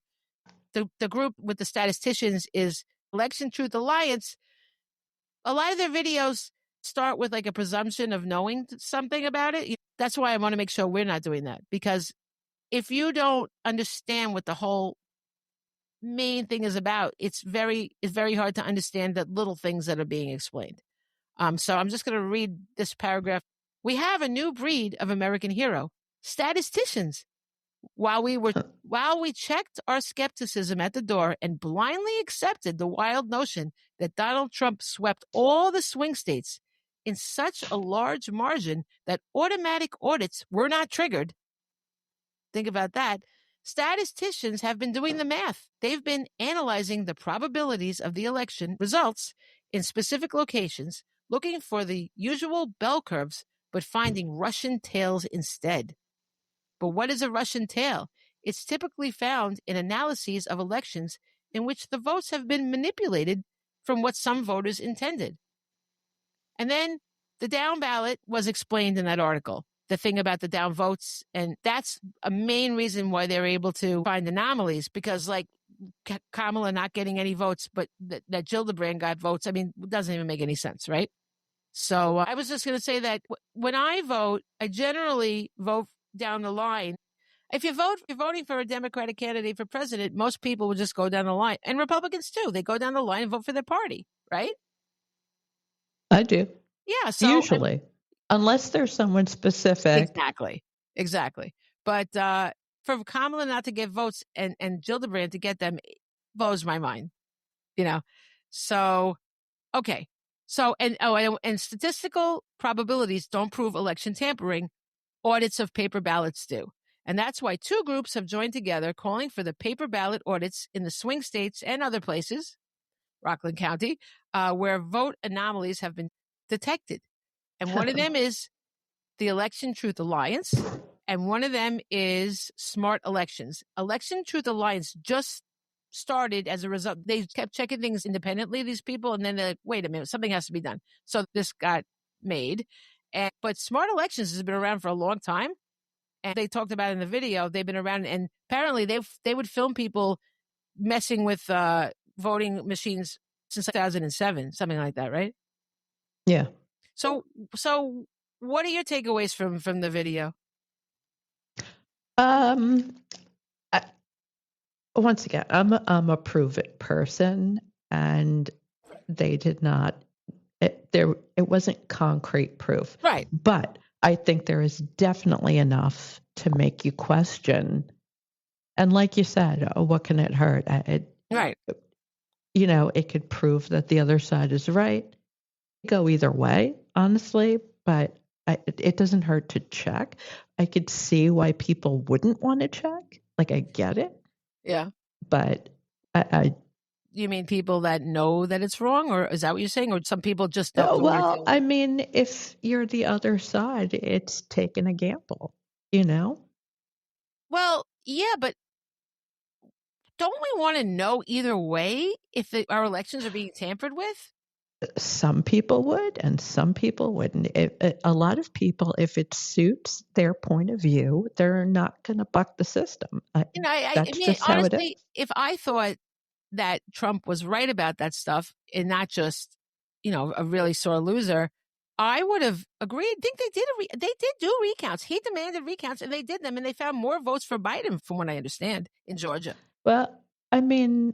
Speaker 2: the group with the statisticians is Election Truth Alliance, a lot of their videos start with like a presumption of knowing something about it. That's why I want to make sure we're not doing that, because if you don't understand what the whole main thing is about, it's very hard to understand the little things that are being explained. So I'm just going to read this paragraph. We have a new breed of American hero, statisticians. While we checked our skepticism at the door and blindly accepted the wild notion that Donald Trump swept all the swing states in such a large margin that automatic audits were not triggered. Think about that. Statisticians have been doing the math. They've been analyzing the probabilities of the election results in specific locations, looking for the usual bell curves, but finding Russian tails instead. But what is a Russian tail? It's typically found in analyses of elections in which the votes have been manipulated from what some voters intended. And then the down ballot was explained in that article, the thing about the down votes. And that's a main reason why they're able to find anomalies, because like Kamala not getting any votes, but that Gillibrand got votes. I mean, it doesn't even make any sense, right? So I was just going to say that when I vote, I generally vote down the line. If you're voting for a Democratic candidate for president, most people will just go down the line. And Republicans too. They go down the line and vote for their party, right?
Speaker 3: I do.
Speaker 2: Yeah. So
Speaker 3: usually, unless there's someone specific.
Speaker 2: Exactly. But for Kamala not to get votes and Gillibrand to get them blows my mind, So, okay. So, and statistical probabilities don't prove election tampering. Audits of paper ballots do. And that's why two groups have joined together calling for the paper ballot audits in the swing states and other places, Rockland County, where vote anomalies have been detected. And one of them is the Election Truth Alliance, and one of them is Smart Elections. Election Truth Alliance just started as a result. They kept checking things independently, these people, and then they're like, wait a minute, something has to be done. So this got made. But Smart Elections has been around for a long time. And they talked about in the video, they've been around, and apparently they would film people messing with voting machines since 2007, something like that, right?
Speaker 3: Yeah.
Speaker 2: So what are your takeaways from the video?
Speaker 3: Once again, I'm a prove it person, and they did not. It wasn't concrete proof,
Speaker 2: right?
Speaker 3: But I think there is definitely enough to make you question. And like you said, what can it hurt?
Speaker 2: Right.
Speaker 3: It could prove that the other side is right. Go either way, honestly, but it doesn't hurt to check. I could see why people wouldn't want to check. Like, I get it.
Speaker 2: Yeah.
Speaker 3: But
Speaker 2: you mean people that know that it's wrong, or is that what you're saying? Or some people just don't?
Speaker 3: Well, I mean, if you're the other side, it's taking a gamble,
Speaker 2: Well, yeah, but don't we want to know either way if our elections are being tampered with?
Speaker 3: Some people would, and some people wouldn't. A lot of people, if it suits their point of view, they're not going to buck the system. That's just how it is.
Speaker 2: If I thought that Trump was right about that stuff and not just, a really sore loser, I would have agreed. I think they did do recounts. He demanded recounts, and they did them, and they found more votes for Biden, from what I understand, in Georgia.
Speaker 3: Well, I mean,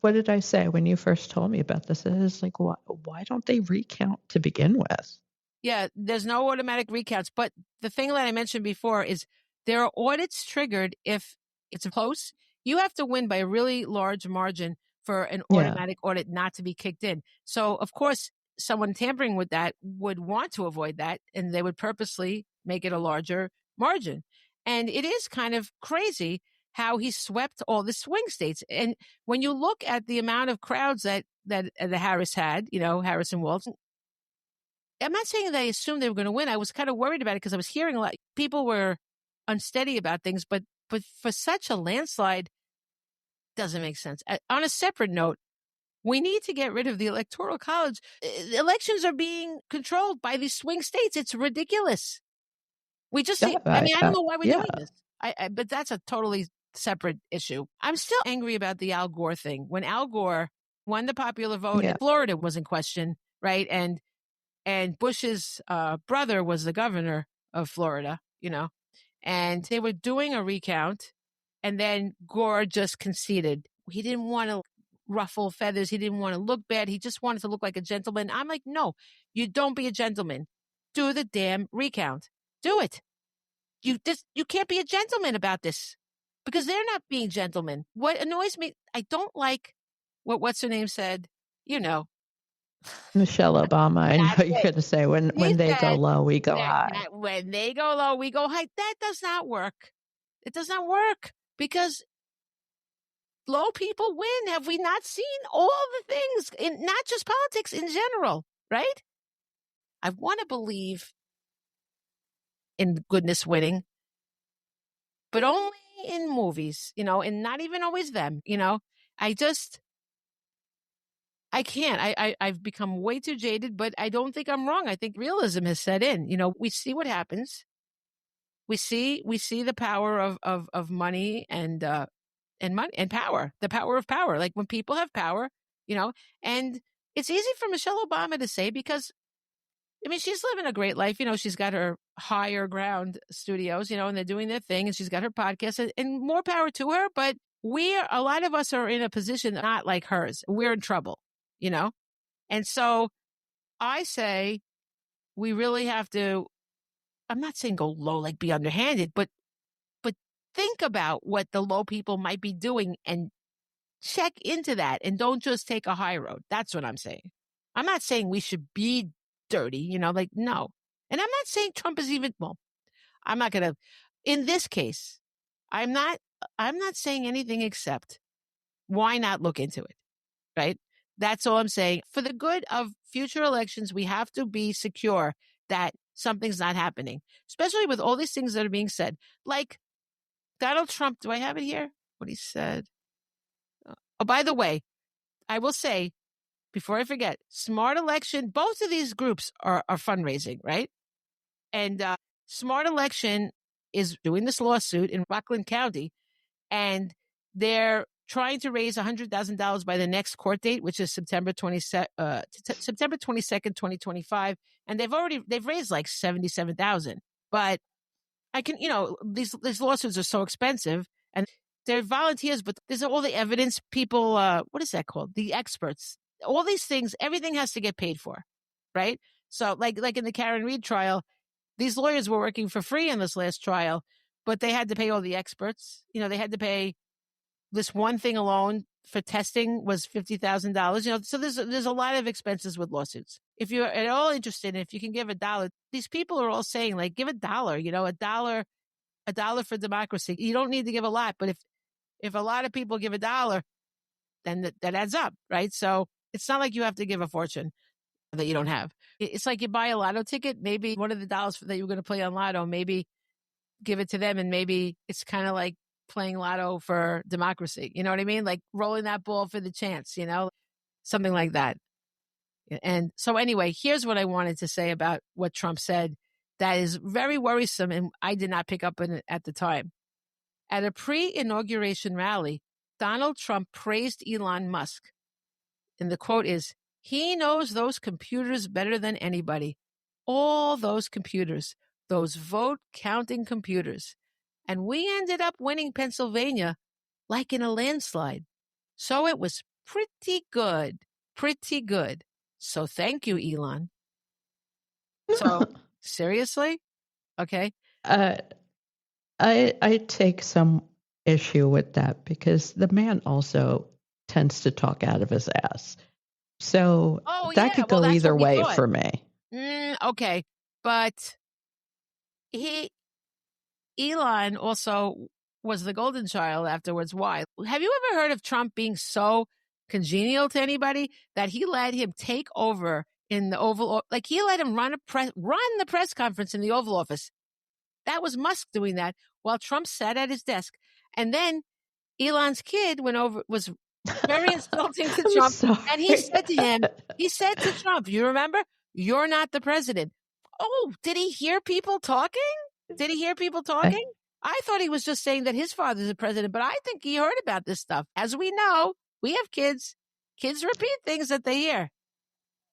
Speaker 3: what did I say when you first told me about this? It was like, why don't they recount to begin with?
Speaker 2: Yeah, there's no automatic recounts. But the thing that I mentioned before is there are audits triggered if it's close. You have to win by a really large margin for an automatic audit not to be kicked in. So, of course, someone tampering with that would want to avoid that, and they would purposely make it a larger margin. And it is kind of crazy how he swept all the swing states. And when you look at the amount of crowds that the Harris had, Harris and Walton, I'm not saying that I assumed they were going to win. I was kind of worried about it because I was hearing a lot. People were unsteady about things, but for such a landslide, doesn't make sense. On a separate note, we need to get rid of the Electoral College. Elections are being controlled by these swing states. It's ridiculous. We just, I don't know why we're doing this. But that's a totally separate issue. I'm still angry about the Al Gore thing. When Al Gore won the popular vote, and Florida was in question, right? And Bush's brother was the governor of Florida, and they were doing a recount, and then Gore just conceded. He didn't want to ruffle feathers. He didn't want to look bad. He just wanted to look like a gentleman. I'm like, no, you don't be a gentleman. do the damn recount. Do it. You can't be a gentleman about this because they're not being gentlemen. What annoys me, I don't like what's her name said,
Speaker 3: Michelle Obama. I know
Speaker 2: That's
Speaker 3: you're
Speaker 2: it.
Speaker 3: going to say when they go low, we go high.
Speaker 2: When they go low, we go high. That does not work. It does not work because low people win. Have we not seen all the things in not just politics in general, right? I want to believe in goodness winning, but only in movies, and not even always them, I can't. I've become way too jaded, but I don't think I'm wrong. I think realism has set in. We see what happens. We see the power of money and money and power, the power of power. Like when people have power, and it's easy for Michelle Obama to say because she's living a great life. She's got her higher ground studios, and they're doing their thing and she's got her podcast and more power to her. But a lot of us are in a position not like hers. We're in trouble, And so I say we really have to, I'm not saying go low, like be underhanded, but think about what the low people might be doing and check into that and don't just take a high road. That's what I'm saying. I'm not saying we should be dirty, no. And I'm not saying Trump is even, I'm not going to, in this case, I'm not saying anything except why not look into it, right? That's all I'm saying. For the good of future elections, we have to be secure that something's not happening, especially with all these things that are being said. Like Donald Trump, do I have it here? What he said. Oh, by the way, I will say, before I forget, Smart Election, both of these groups are fundraising, right? And Smart Election is doing this lawsuit in Rockland County, and they're trying to raise $100,000 by the next court date, which is September 22nd, 2025. And they've raised like $77,000. But I can, these lawsuits are so expensive and they're volunteers, but there's all the evidence people, what is that called? The experts, all these things, everything has to get paid for, right? So like in the Karen Reed trial, these lawyers were working for free in this last trial, but they had to pay all the experts. They had to pay this one thing alone for testing was $50,000. So there's a lot of expenses with lawsuits. If you're at all interested, if you can give $1, these people are all saying like, give $1, $1 for democracy. You don't need to give a lot, but if a lot of people give $1, then that adds up, right? So it's not like you have to give a fortune that you don't have. It's like you buy a lotto ticket, maybe one of the dollars that you're going to play on lotto, maybe give it to them, and maybe it's kind of like playing lotto for democracy. You know what I mean? Like rolling that ball for the chance, something like that. And so anyway, here's what I wanted to say about what Trump said that is very worrisome, and I did not pick up on it at the time. At a pre-inauguration rally, Donald Trump praised Elon Musk. And the quote is, "He knows those computers better than anybody. All those computers, those vote-counting computers. And we ended up winning Pennsylvania like in a landslide. So it was pretty good. Pretty good. So thank you, Elon." So seriously? Okay.
Speaker 3: I take some issue with that because the man also tends to talk out of his ass. So that could go either way for me.
Speaker 2: Okay. But Elon also was the golden child afterwards. Why? Have you ever heard of Trump being so congenial to anybody that he let him take over in the Oval? Like he let him run the press conference in the Oval Office. That was Musk doing that while Trump sat at his desk. And then Elon's kid was very insulting to Trump.
Speaker 3: Sorry.
Speaker 2: And he said to Trump, you remember, you're not the president. Oh, did he hear people talking? I thought he was just saying that his father's the president, but I think he heard about this stuff. As we know, we have kids. Kids repeat things that they hear.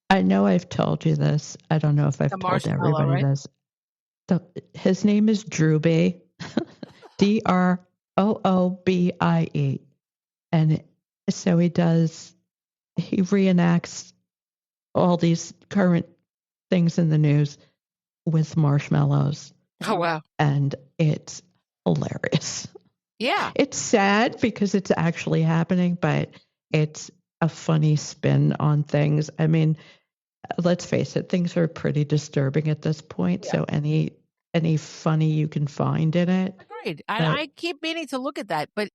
Speaker 3: I know I've told you this. I don't know if I've told everybody
Speaker 2: right?
Speaker 3: this. His name is Droobie, Droobie. And so he reenacts all these current things in the news. with marshmallows.
Speaker 2: Oh, wow.
Speaker 3: And it's hilarious.
Speaker 2: Yeah.
Speaker 3: It's sad because it's actually happening, but it's a funny spin on things. I mean, let's face it, things are pretty disturbing at this point.
Speaker 2: Yeah.
Speaker 3: So any funny you can find in it.
Speaker 2: Agreed. I keep meaning to look at that, but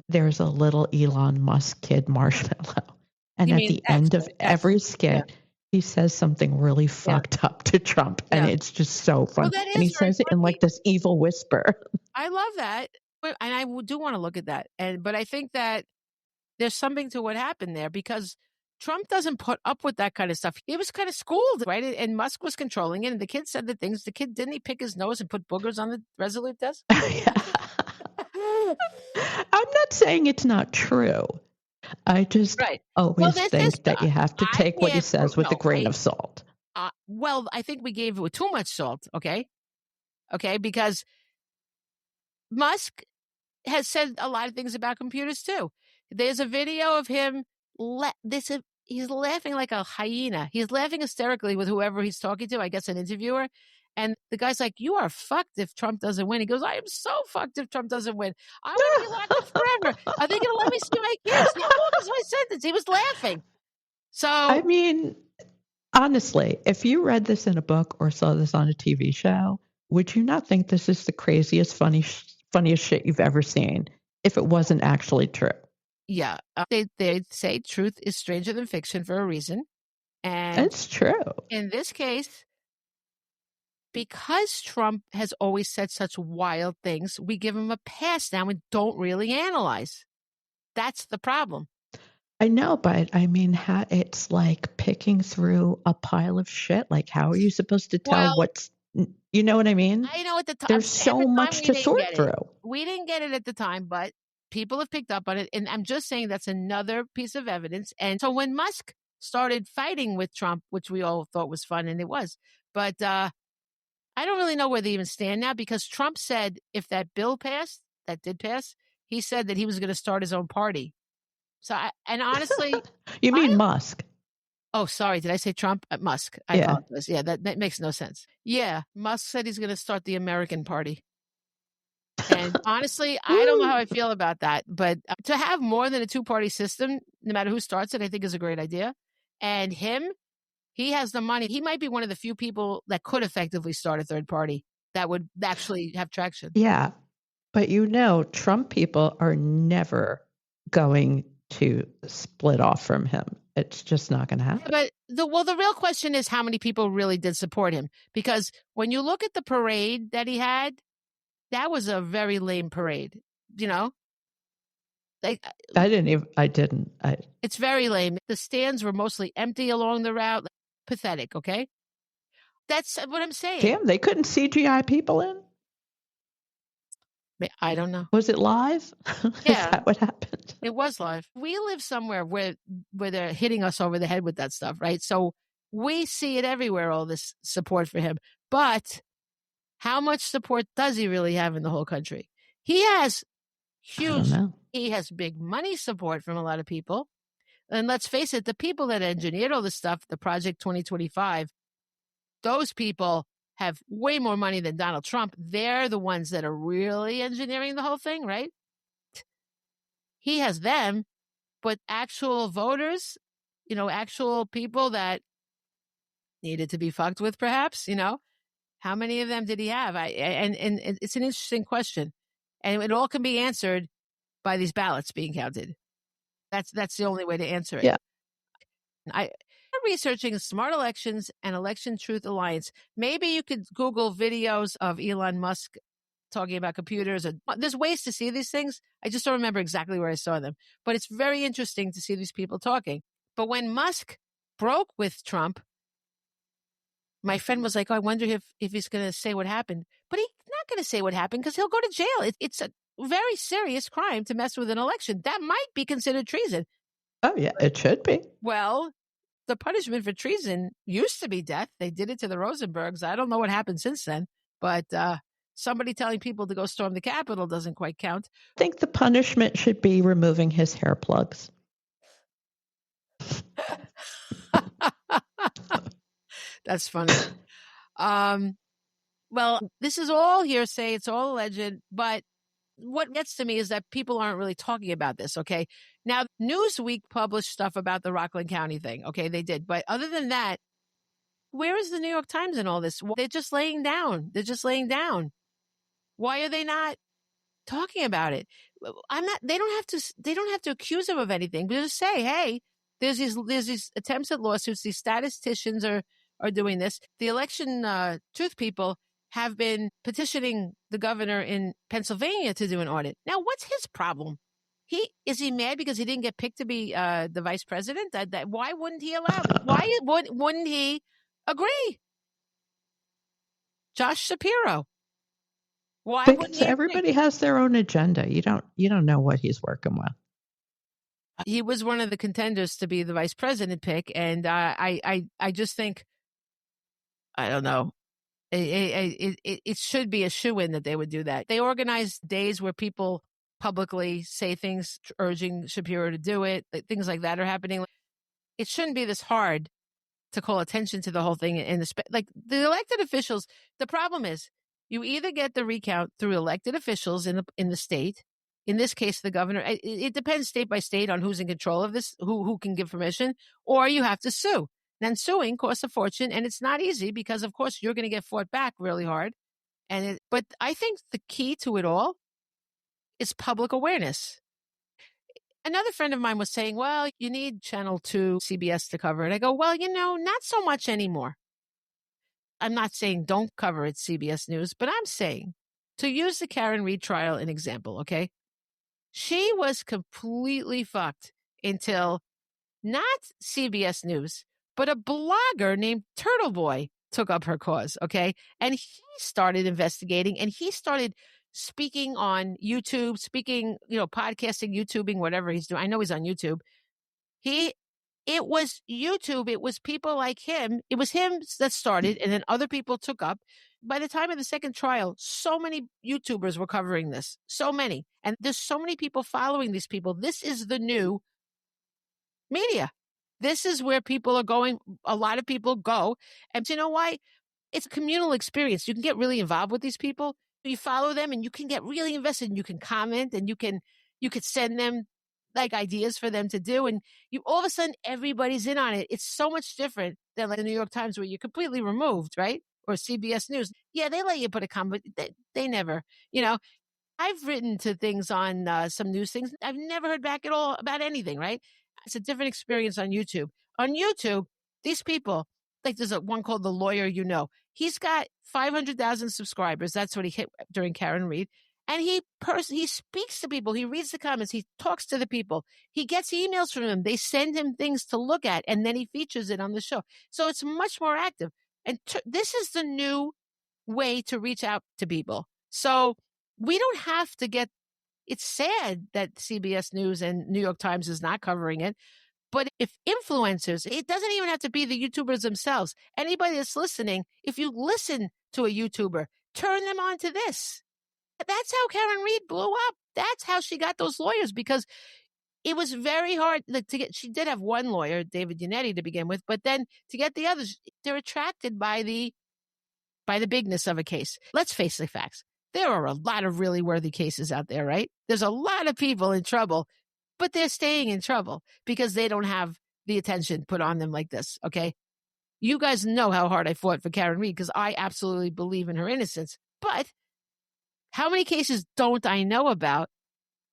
Speaker 3: there's a little Elon Musk kid marshmallow. And
Speaker 2: You
Speaker 3: at
Speaker 2: mean
Speaker 3: the end of
Speaker 2: X.
Speaker 3: every skit, he says something really fucked up to Trump. And it's just so fun.
Speaker 2: that
Speaker 3: And he
Speaker 2: is very
Speaker 3: says it in
Speaker 2: funny.
Speaker 3: like this evil whisper.
Speaker 2: I love that. And I do want to look at that. But I think that there's something to what happened there because Trump doesn't put up with that kind of stuff. He was kind of schooled, right? And Musk was controlling it. And the kid said the things. The kid, didn't he pick his nose and put boogers on the Resolute desk?
Speaker 3: I'm not saying it's not true. I just always think that you have to take what he says with a grain of salt.
Speaker 2: Well, I think we gave it too much salt, okay? Okay, because Musk has said a lot of things about computers too. There's a video of him, he's laughing like a hyena. He's laughing hysterically with whoever he's talking to, I guess an interviewer. And the guy's like, you are fucked if Trump doesn't win. He goes, I am so fucked if Trump doesn't win. I want to be locked up forever. Are they going to let me see my kids? How long is my sentence? He was laughing. So,
Speaker 3: I mean, honestly, if you read this in a book or saw this on a TV show, would you not think this is the craziest, funniest shit you've ever seen if it wasn't actually true?
Speaker 2: Yeah. They say truth is stranger than fiction for a reason. And
Speaker 3: it's true.
Speaker 2: In this case, because Trump has always said such wild things, we give him a pass now and don't really analyze. That's the problem.
Speaker 3: I know, but I mean, it's like picking through a pile of shit. Like, how are you supposed to tell what's, you know what I mean?
Speaker 2: I know at the time.
Speaker 3: There's so much to sort through.
Speaker 2: We didn't get it at the time, but people have picked up on it. And I'm just saying that's another piece of evidence. And so when Musk started fighting with Trump, which we all thought was fun, and it was, but I don't really know where they even stand now because Trump said if that bill passed, that did pass, he said that he was going to start his own party. So, and honestly,
Speaker 3: you mean Musk?
Speaker 2: Oh, sorry. Did I say Trump? Musk. I apologize. Yeah, that makes no sense. Yeah, Musk said he's going to start the American Party. And honestly, I don't know how I feel about that. But to have more than a two-party system, no matter who starts it, I think is a great idea. And he has the money. He might be one of the few people that could effectively start a third party that would actually have traction.
Speaker 3: Yeah. But Trump people are never going to split off from him. It's just not going to happen.
Speaker 2: But the real question is how many people really did support him? Because when you look at the parade that he had, that was a very lame parade, Like,
Speaker 3: I didn't.
Speaker 2: It's very lame. The stands were mostly empty along the route. Pathetic, okay? That's what I'm saying.
Speaker 3: Damn, they couldn't CGI people in?
Speaker 2: I don't know.
Speaker 3: Was it live?
Speaker 2: Yeah.
Speaker 3: Is that what happened?
Speaker 2: It was live. We live somewhere where they're hitting us over the head with that stuff, right? So we see it everywhere, all this support for him. But how much support does he really have in the whole country? He has he has big money support from a lot of people. And let's face it, the people that engineered all this stuff, the Project 2025, those people have way more money than Donald Trump. They're the ones that are really engineering the whole thing, right? He has them, but actual voters, actual people that needed to be fucked with, perhaps, how many of them did he have? And it's an interesting question. And it all can be answered by these ballots being counted. That's the only way to answer it.
Speaker 3: Yeah.
Speaker 2: I'm researching Smart Elections and Election Truth Alliance. Maybe you could Google videos of Elon Musk talking about computers. There's ways to see these things. I just don't remember exactly where I saw them. But it's very interesting to see these people talking. But when Musk broke with Trump, my friend was like, I wonder if he's going to say what happened. But he's not going to say what happened because he'll go to jail. It's a very serious crime to mess with an election. That might be considered treason.
Speaker 3: Oh, yeah, it should be.
Speaker 2: Well, the punishment for treason used to be death. They did it to the Rosenbergs. I don't know what happened since then. But somebody telling people to go storm the Capitol doesn't quite count.
Speaker 3: I think the punishment should be removing his hair plugs.
Speaker 2: That's funny. Well, this is all hearsay. It's all alleged. But what gets to me is that people aren't really talking about this, okay? Now, Newsweek published stuff about the Rockland County thing, okay? They did. But other than that, where is the New York Times in all this? They're just laying down. They're just laying down. Why are they not talking about it? They don't have to accuse him of anything, but just say, hey, there's these attempts at lawsuits. These statisticians are doing this. The election truth people have been petitioning the governor in Pennsylvania to do an audit. Now, what's his problem? Is he mad because he didn't get picked to be the vice president? Why wouldn't he allow it? Why wouldn't he agree? Josh Shapiro. Why wouldn't
Speaker 3: Because
Speaker 2: he agree?
Speaker 3: everybody has their own agenda. You don't know what he's working with.
Speaker 2: He was one of the contenders to be the vice president pick, and I just think, I don't know, it should be a shoo-in that they would do that. They organize days where people publicly say things urging Shapiro to do it. Things like that are happening. It shouldn't be this hard to call attention to the whole thing. Like the elected officials, the problem is you either get the recount through elected officials in the state. In this case, the governor. It depends state by state on who's in control of this, who can give permission, or you have to sue. Then suing costs a fortune, and it's not easy because, of course, you're going to get fought back really hard. But I think the key to it all is public awareness. Another friend of mine was saying, well, you need Channel 2 CBS to cover it. I go, well, not so much anymore. I'm not saying don't cover it, CBS News, but I'm saying, to use the Karen Reed trial an example, okay? She was completely fucked until not CBS News, but a blogger named Turtle Boy took up her cause, okay? And he started investigating, and he started speaking on YouTube, podcasting, YouTubing, whatever he's doing. I know he's on YouTube. It was YouTube. It was people like him. It was him that started, and then other people took up. By the time of the second trial, so many YouTubers were covering this. So many. And there's so many people following these people. This is the new media. This is where people are going. A lot of people go. And you know why? It's a communal experience. You can get really involved with these people. You follow them and you can get really invested, and you can comment, and you could send them like ideas for them to do. And all of a sudden everybody's in on it. It's so much different than like the New York Times where you're completely removed, right? Or CBS News. Yeah, they let you put a comment, but they never, I've written to things on some news things. I've never heard back at all about anything, right? It's a different experience on YouTube. On YouTube, these people, like there's one called The Lawyer You Know. He's got 500,000 subscribers. That's what he hit during Karen Reed. And he speaks to people. He reads the comments. He talks to the people. He gets emails from them. They send him things to look at, and then he features it on the show. So it's much more active. And this is the new way to reach out to people. So we don't have to it's sad that CBS News and New York Times is not covering it. But if influencers, it doesn't even have to be the YouTubers themselves. Anybody that's listening, if you listen to a YouTuber, turn them on to this. That's how Karen Reed blew up. That's how she got those lawyers, because it was very hard to get. She did have one lawyer, David Yannetti, to begin with, but then to get the others, they're attracted by the bigness of a case. Let's face the facts. There are a lot of really worthy cases out there, right? There's a lot of people in trouble, but they're staying in trouble because they don't have the attention put on them like this, okay? You guys know how hard I fought for Karen Reed because I absolutely believe in her innocence. But how many cases don't I know about,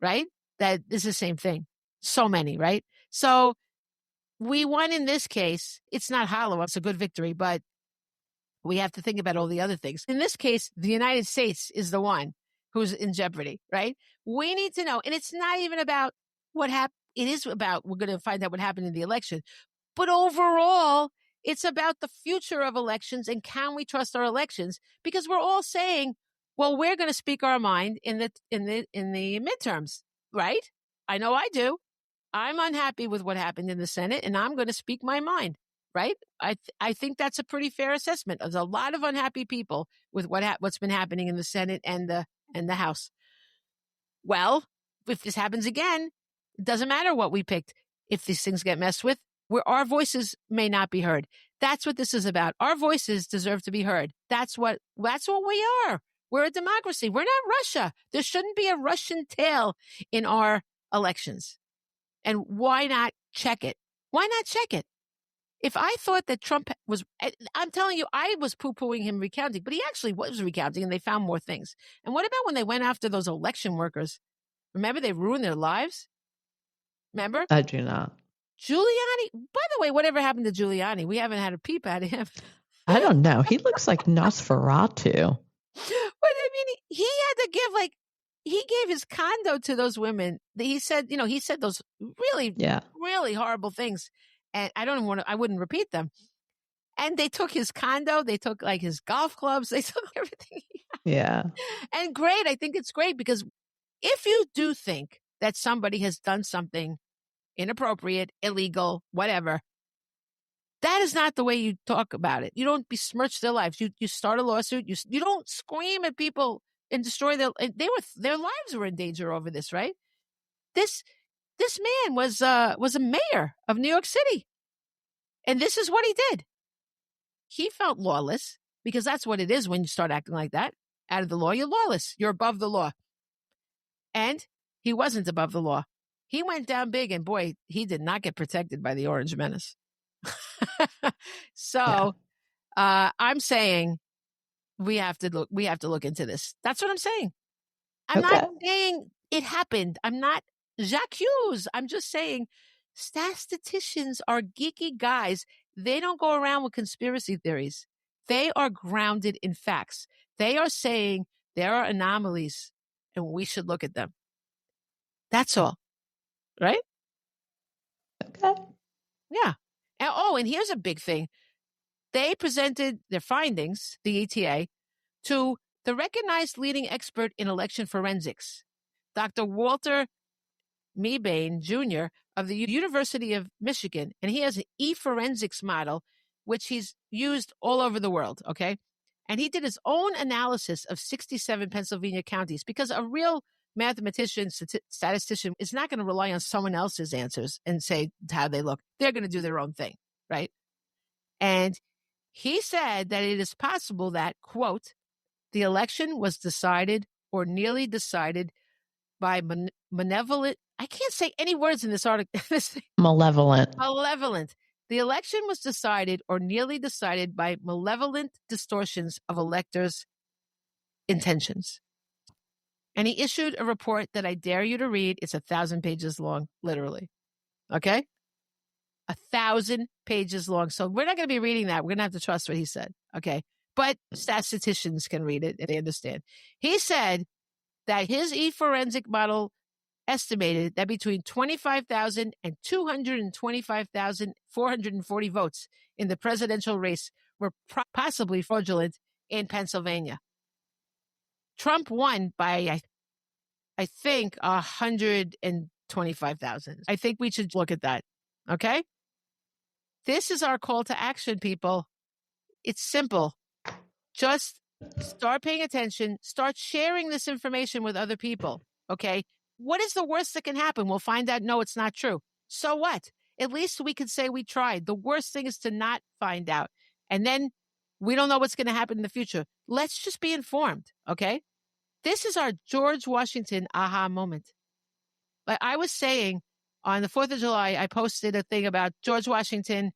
Speaker 2: right? That is the same thing. So many, right? So we won in this case. It's not hollow. It's a good victory, but we have to think about all the other things. In this case, the United States is the one who's in jeopardy, right? We need to know. And it's not even about what happened. It is about, we're going to find out what happened in the election. But overall, it's about the future of elections and can we trust our elections? Because we're all saying, well, we're going to speak our mind in the midterms, right? I know I do. I'm unhappy with what happened in the Senate, and I'm going to speak my mind, right? I think that's a pretty fair assessment. There's a lot of unhappy people with what's been happening in the Senate and the House. Well, if this happens again, it doesn't matter what we picked. If these things get messed with, our voices may not be heard. That's what this is about. Our voices deserve to be heard. That's what we are. We're a democracy. We're not Russia. There shouldn't be a Russian tail in our elections. And why not check it? Why not check it? If I thought that Trump was, I'm telling you, I was poo-pooing him recounting, but he actually was recounting and they found more things. And what about when they went after those election workers? Remember, they ruined their lives? Remember?
Speaker 3: I do not.
Speaker 2: Giuliani, by the way, whatever happened to Giuliani? We haven't had a peep at him.
Speaker 3: I don't know. He looks like Nosferatu.
Speaker 2: But I mean, he had to give he gave his condo to those women. He said, he said those really, really horrible things. And I wouldn't repeat them. And they took his condo. They took his golf clubs. They took everything.
Speaker 3: Yeah.
Speaker 2: And great. I think it's great because if you do think that somebody has done something inappropriate, illegal, whatever, that is not the way you talk about it. You don't besmirch their lives. You start a lawsuit. You don't scream at people and destroy their lives were in danger over this, right? This man was a mayor of New York City. And this is what he did. He felt lawless because that's what it is when you start acting like that. Out of the law, you're lawless. You're above the law. And he wasn't above the law. He went down big and boy, he did not get protected by the Orange Menace. So I'm saying we have to look into this. That's what I'm saying. I'm not saying it happened. I'm not j'accuse. I'm just saying statisticians are geeky guys. They don't go around with conspiracy theories. They are grounded in facts. They are saying there are anomalies and we should look at them. That's all. Right?
Speaker 3: Okay.
Speaker 2: Yeah. And here's a big thing. They presented their findings, the ETA, to the recognized leading expert in election forensics, Dr. Walter Mebane Jr. of the University of Michigan. And he has an e-forensics model, which he's used all over the world, okay? And he did his own analysis of 67 Pennsylvania counties because a real mathematician, statistician is not going to rely on someone else's answers and say how they look. They're going to do their own thing, right? And he said that it is possible that, quote, the election was decided or nearly decided by malevolent. I can't say any words in this article.
Speaker 3: Malevolent.
Speaker 2: Malevolent. The election was decided or nearly decided by malevolent distortions of electors' intentions. And he issued a report that I dare you to read. It's 1,000 pages long, literally. Okay? 1,000 pages long. So we're not going to be reading that. We're going to have to trust what he said. Okay? But statisticians can read it and they understand. He said that his e-forensic model estimated that between 25,000 and 225,440 votes in the presidential race were possibly fraudulent in Pennsylvania. Trump won by, I think, 125,000. I think we should look at that. Okay? This is our call to action, people. It's simple. Just start paying attention. Start sharing this information with other people. Okay? What is the worst that can happen? We'll find out, no, it's not true. So what? At least we can say we tried. The worst thing is to not find out. And then we don't know what's going to happen in the future. Let's just be informed. Okay? This is our George Washington aha moment. Like I was saying on the 4th of July, I posted a thing about George Washington,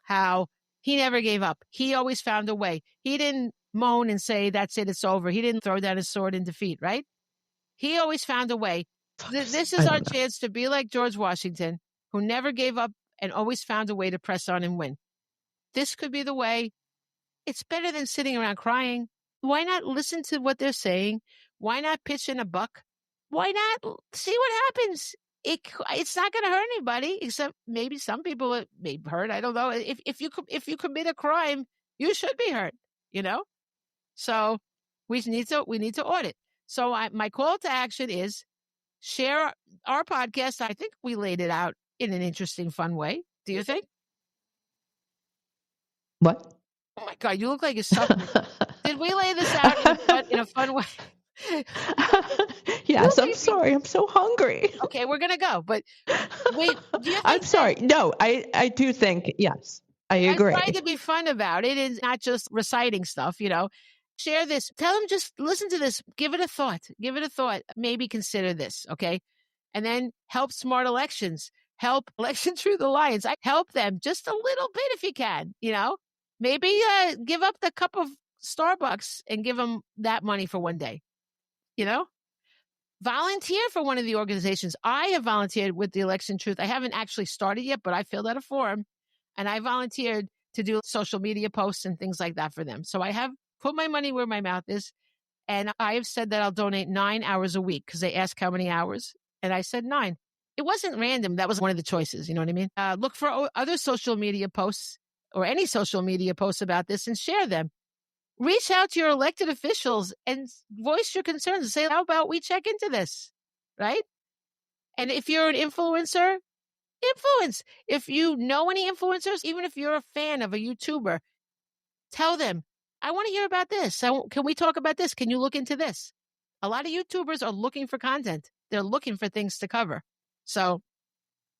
Speaker 2: how he never gave up. He always found a way. He didn't moan and say, that's it, it's over. He didn't throw down his sword in defeat, right? He always found a way. This is our chance to be like George Washington, who never gave up and always found a way to press on and win. This could be the way. It's better than sitting around crying. Why not listen to what they're saying? Why not pitch in a buck? Why not see what happens? It's not going to hurt anybody, except maybe some people may be hurt. I don't know. If you commit a crime, you should be hurt. You know. So we need to audit. So my call to action is share our podcast. I think we laid it out in an interesting, fun way. Do you think?
Speaker 3: What?
Speaker 2: Oh my God, you look like you're suffering. Did we lay this out in a fun way?
Speaker 3: Yes, I'm sorry. I'm so hungry.
Speaker 2: Okay, we're going to go. But wait, do you think
Speaker 3: I'm sorry. No, I do think, yes. I agree.
Speaker 2: I try to be fun about it and not just reciting stuff, Share this. Tell them just listen to this. Give it a thought. Give it a thought. Maybe consider this, okay? And then help Smart Elections. Help Election Truth Alliance. I help them just a little bit if you can, Maybe give up the cup of Starbucks and give them that money for one day, Volunteer for one of the organizations. I have volunteered with the Election Truth. I haven't actually started yet, but I filled out a form and I volunteered to do social media posts and things like that for them. So I have put my money where my mouth is. And I have said that I'll donate 9 hours a week because they ask how many hours. And I said 9. It wasn't random. That was one of the choices. You know what I mean? Look for other social media posts or any social media posts about this and share them. Reach out to your elected officials and voice your concerns and say, how about we check into this, right? And if you're an influencer, influence. If you know any influencers, even if you're a fan of a YouTuber, tell them, I want to hear about this. Can we talk about this? Can you look into this? A lot of YouTubers are looking for content. They're looking for things to cover. So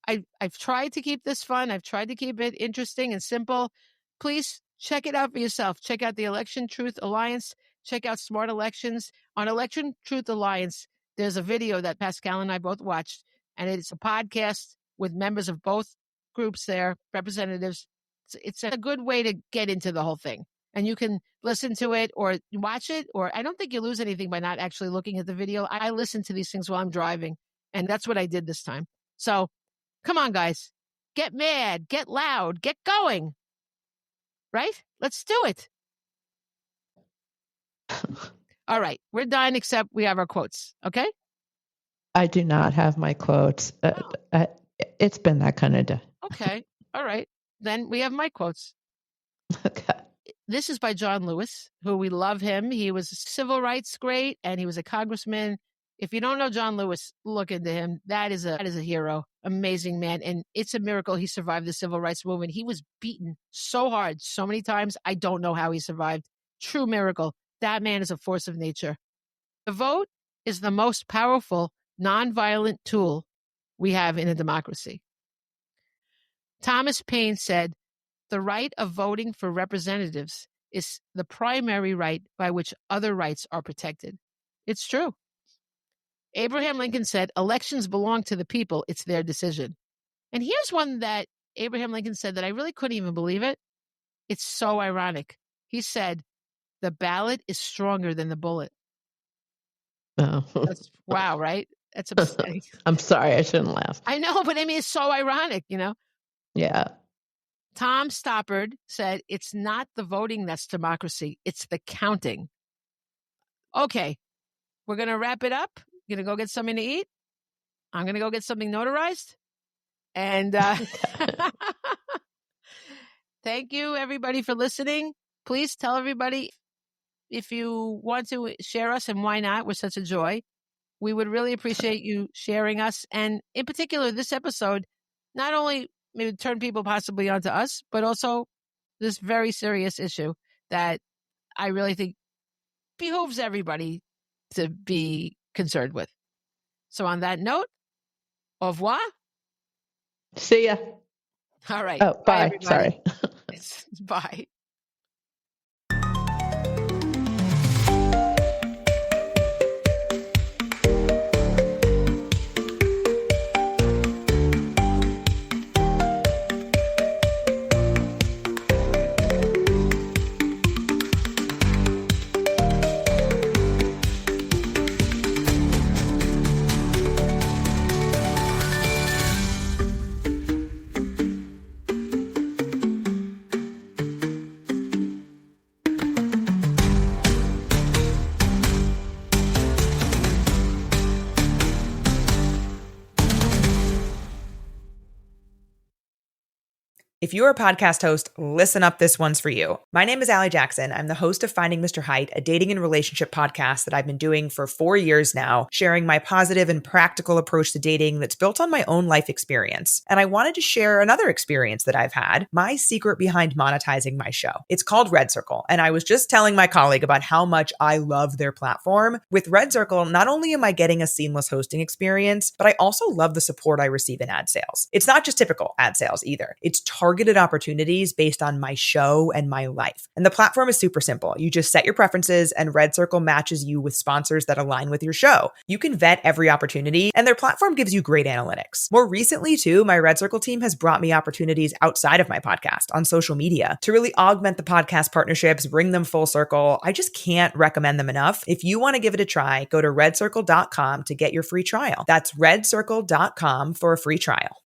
Speaker 2: I've tried to keep this fun. I've tried to keep it interesting and simple. Please check it out for yourself. Check out the Election Truth Alliance. Check out Smart Elections. On Election Truth Alliance, there's a video that Pascale and I both watched, and it's a podcast with members of both groups there, representatives. It's a good way to get into the whole thing. And you can listen to it or watch it, or I don't think you lose anything by not actually looking at the video. I listen to these things while I'm driving, and that's what I did this time. So come on, guys. Get mad, get loud, get going. Right? Let's do it. All right. We're done, except we have our quotes. Okay?
Speaker 3: I do not have my quotes. It's been that kind of day.
Speaker 2: Okay. All right. Then we have my quotes.
Speaker 3: Okay.
Speaker 2: This is by John Lewis, who we love him. He was a civil rights great, and he was a congressman. If you don't know John Lewis, look into him. That is a hero. Amazing man. And it's a miracle he survived the civil rights movement. He was beaten so hard, so many times. I don't know how he survived. True miracle. That man is a force of nature. The vote is the most powerful, nonviolent tool we have in a democracy. Thomas Paine said, the right of voting for representatives is the primary right by which other rights are protected. It's true. Abraham Lincoln said, elections belong to the people. It's their decision. And here's one that Abraham Lincoln said that I really couldn't even believe it. It's so ironic. He said, the ballot is stronger than the bullet.
Speaker 3: Oh.
Speaker 2: Wow, right? That's upsetting.
Speaker 3: I'm sorry. I shouldn't laugh.
Speaker 2: I know, but I mean, it's so ironic,
Speaker 3: Yeah.
Speaker 2: Tom Stoppard said, it's not the voting that's democracy. It's the counting. Okay. We're going to wrap it up. You're going to go get something to eat. I'm going to go get something notarized. And thank you, everybody, for listening. Please tell everybody if you want to share us and why not. We're such a joy. We would really appreciate you sharing us. And in particular, this episode, not only maybe turn people possibly onto us, but also this very serious issue that I really think behooves everybody to be concerned with. So on that note, au revoir.
Speaker 3: See ya.
Speaker 2: All right.
Speaker 3: Oh, bye. Sorry.
Speaker 2: Bye.
Speaker 1: If you're a podcast host, listen up, this one's for you. My name is Allie Jackson. I'm the host of Finding Mr. Height, a dating and relationship podcast that I've been doing for 4 years now, sharing my positive and practical approach to dating that's built on my own life experience. And I wanted to share another experience that I've had, my secret behind monetizing my show. It's called Red Circle, and I was just telling my colleague about how much I love their platform. With Red Circle, not only am I getting a seamless hosting experience, but I also love the support I receive in ad sales. It's not just typical ad sales either. It's targeted targeted opportunities based on my show and my life. And the platform is super simple. You just set your preferences and Red Circle matches you with sponsors that align with your show. You can vet every opportunity and their platform gives you great analytics. More recently too, my Red Circle team has brought me opportunities outside of my podcast on social media to really augment the podcast partnerships, bring them full circle. I just can't recommend them enough. If you want to give it a try, go to redcircle.com to get your free trial. That's redcircle.com for a free trial.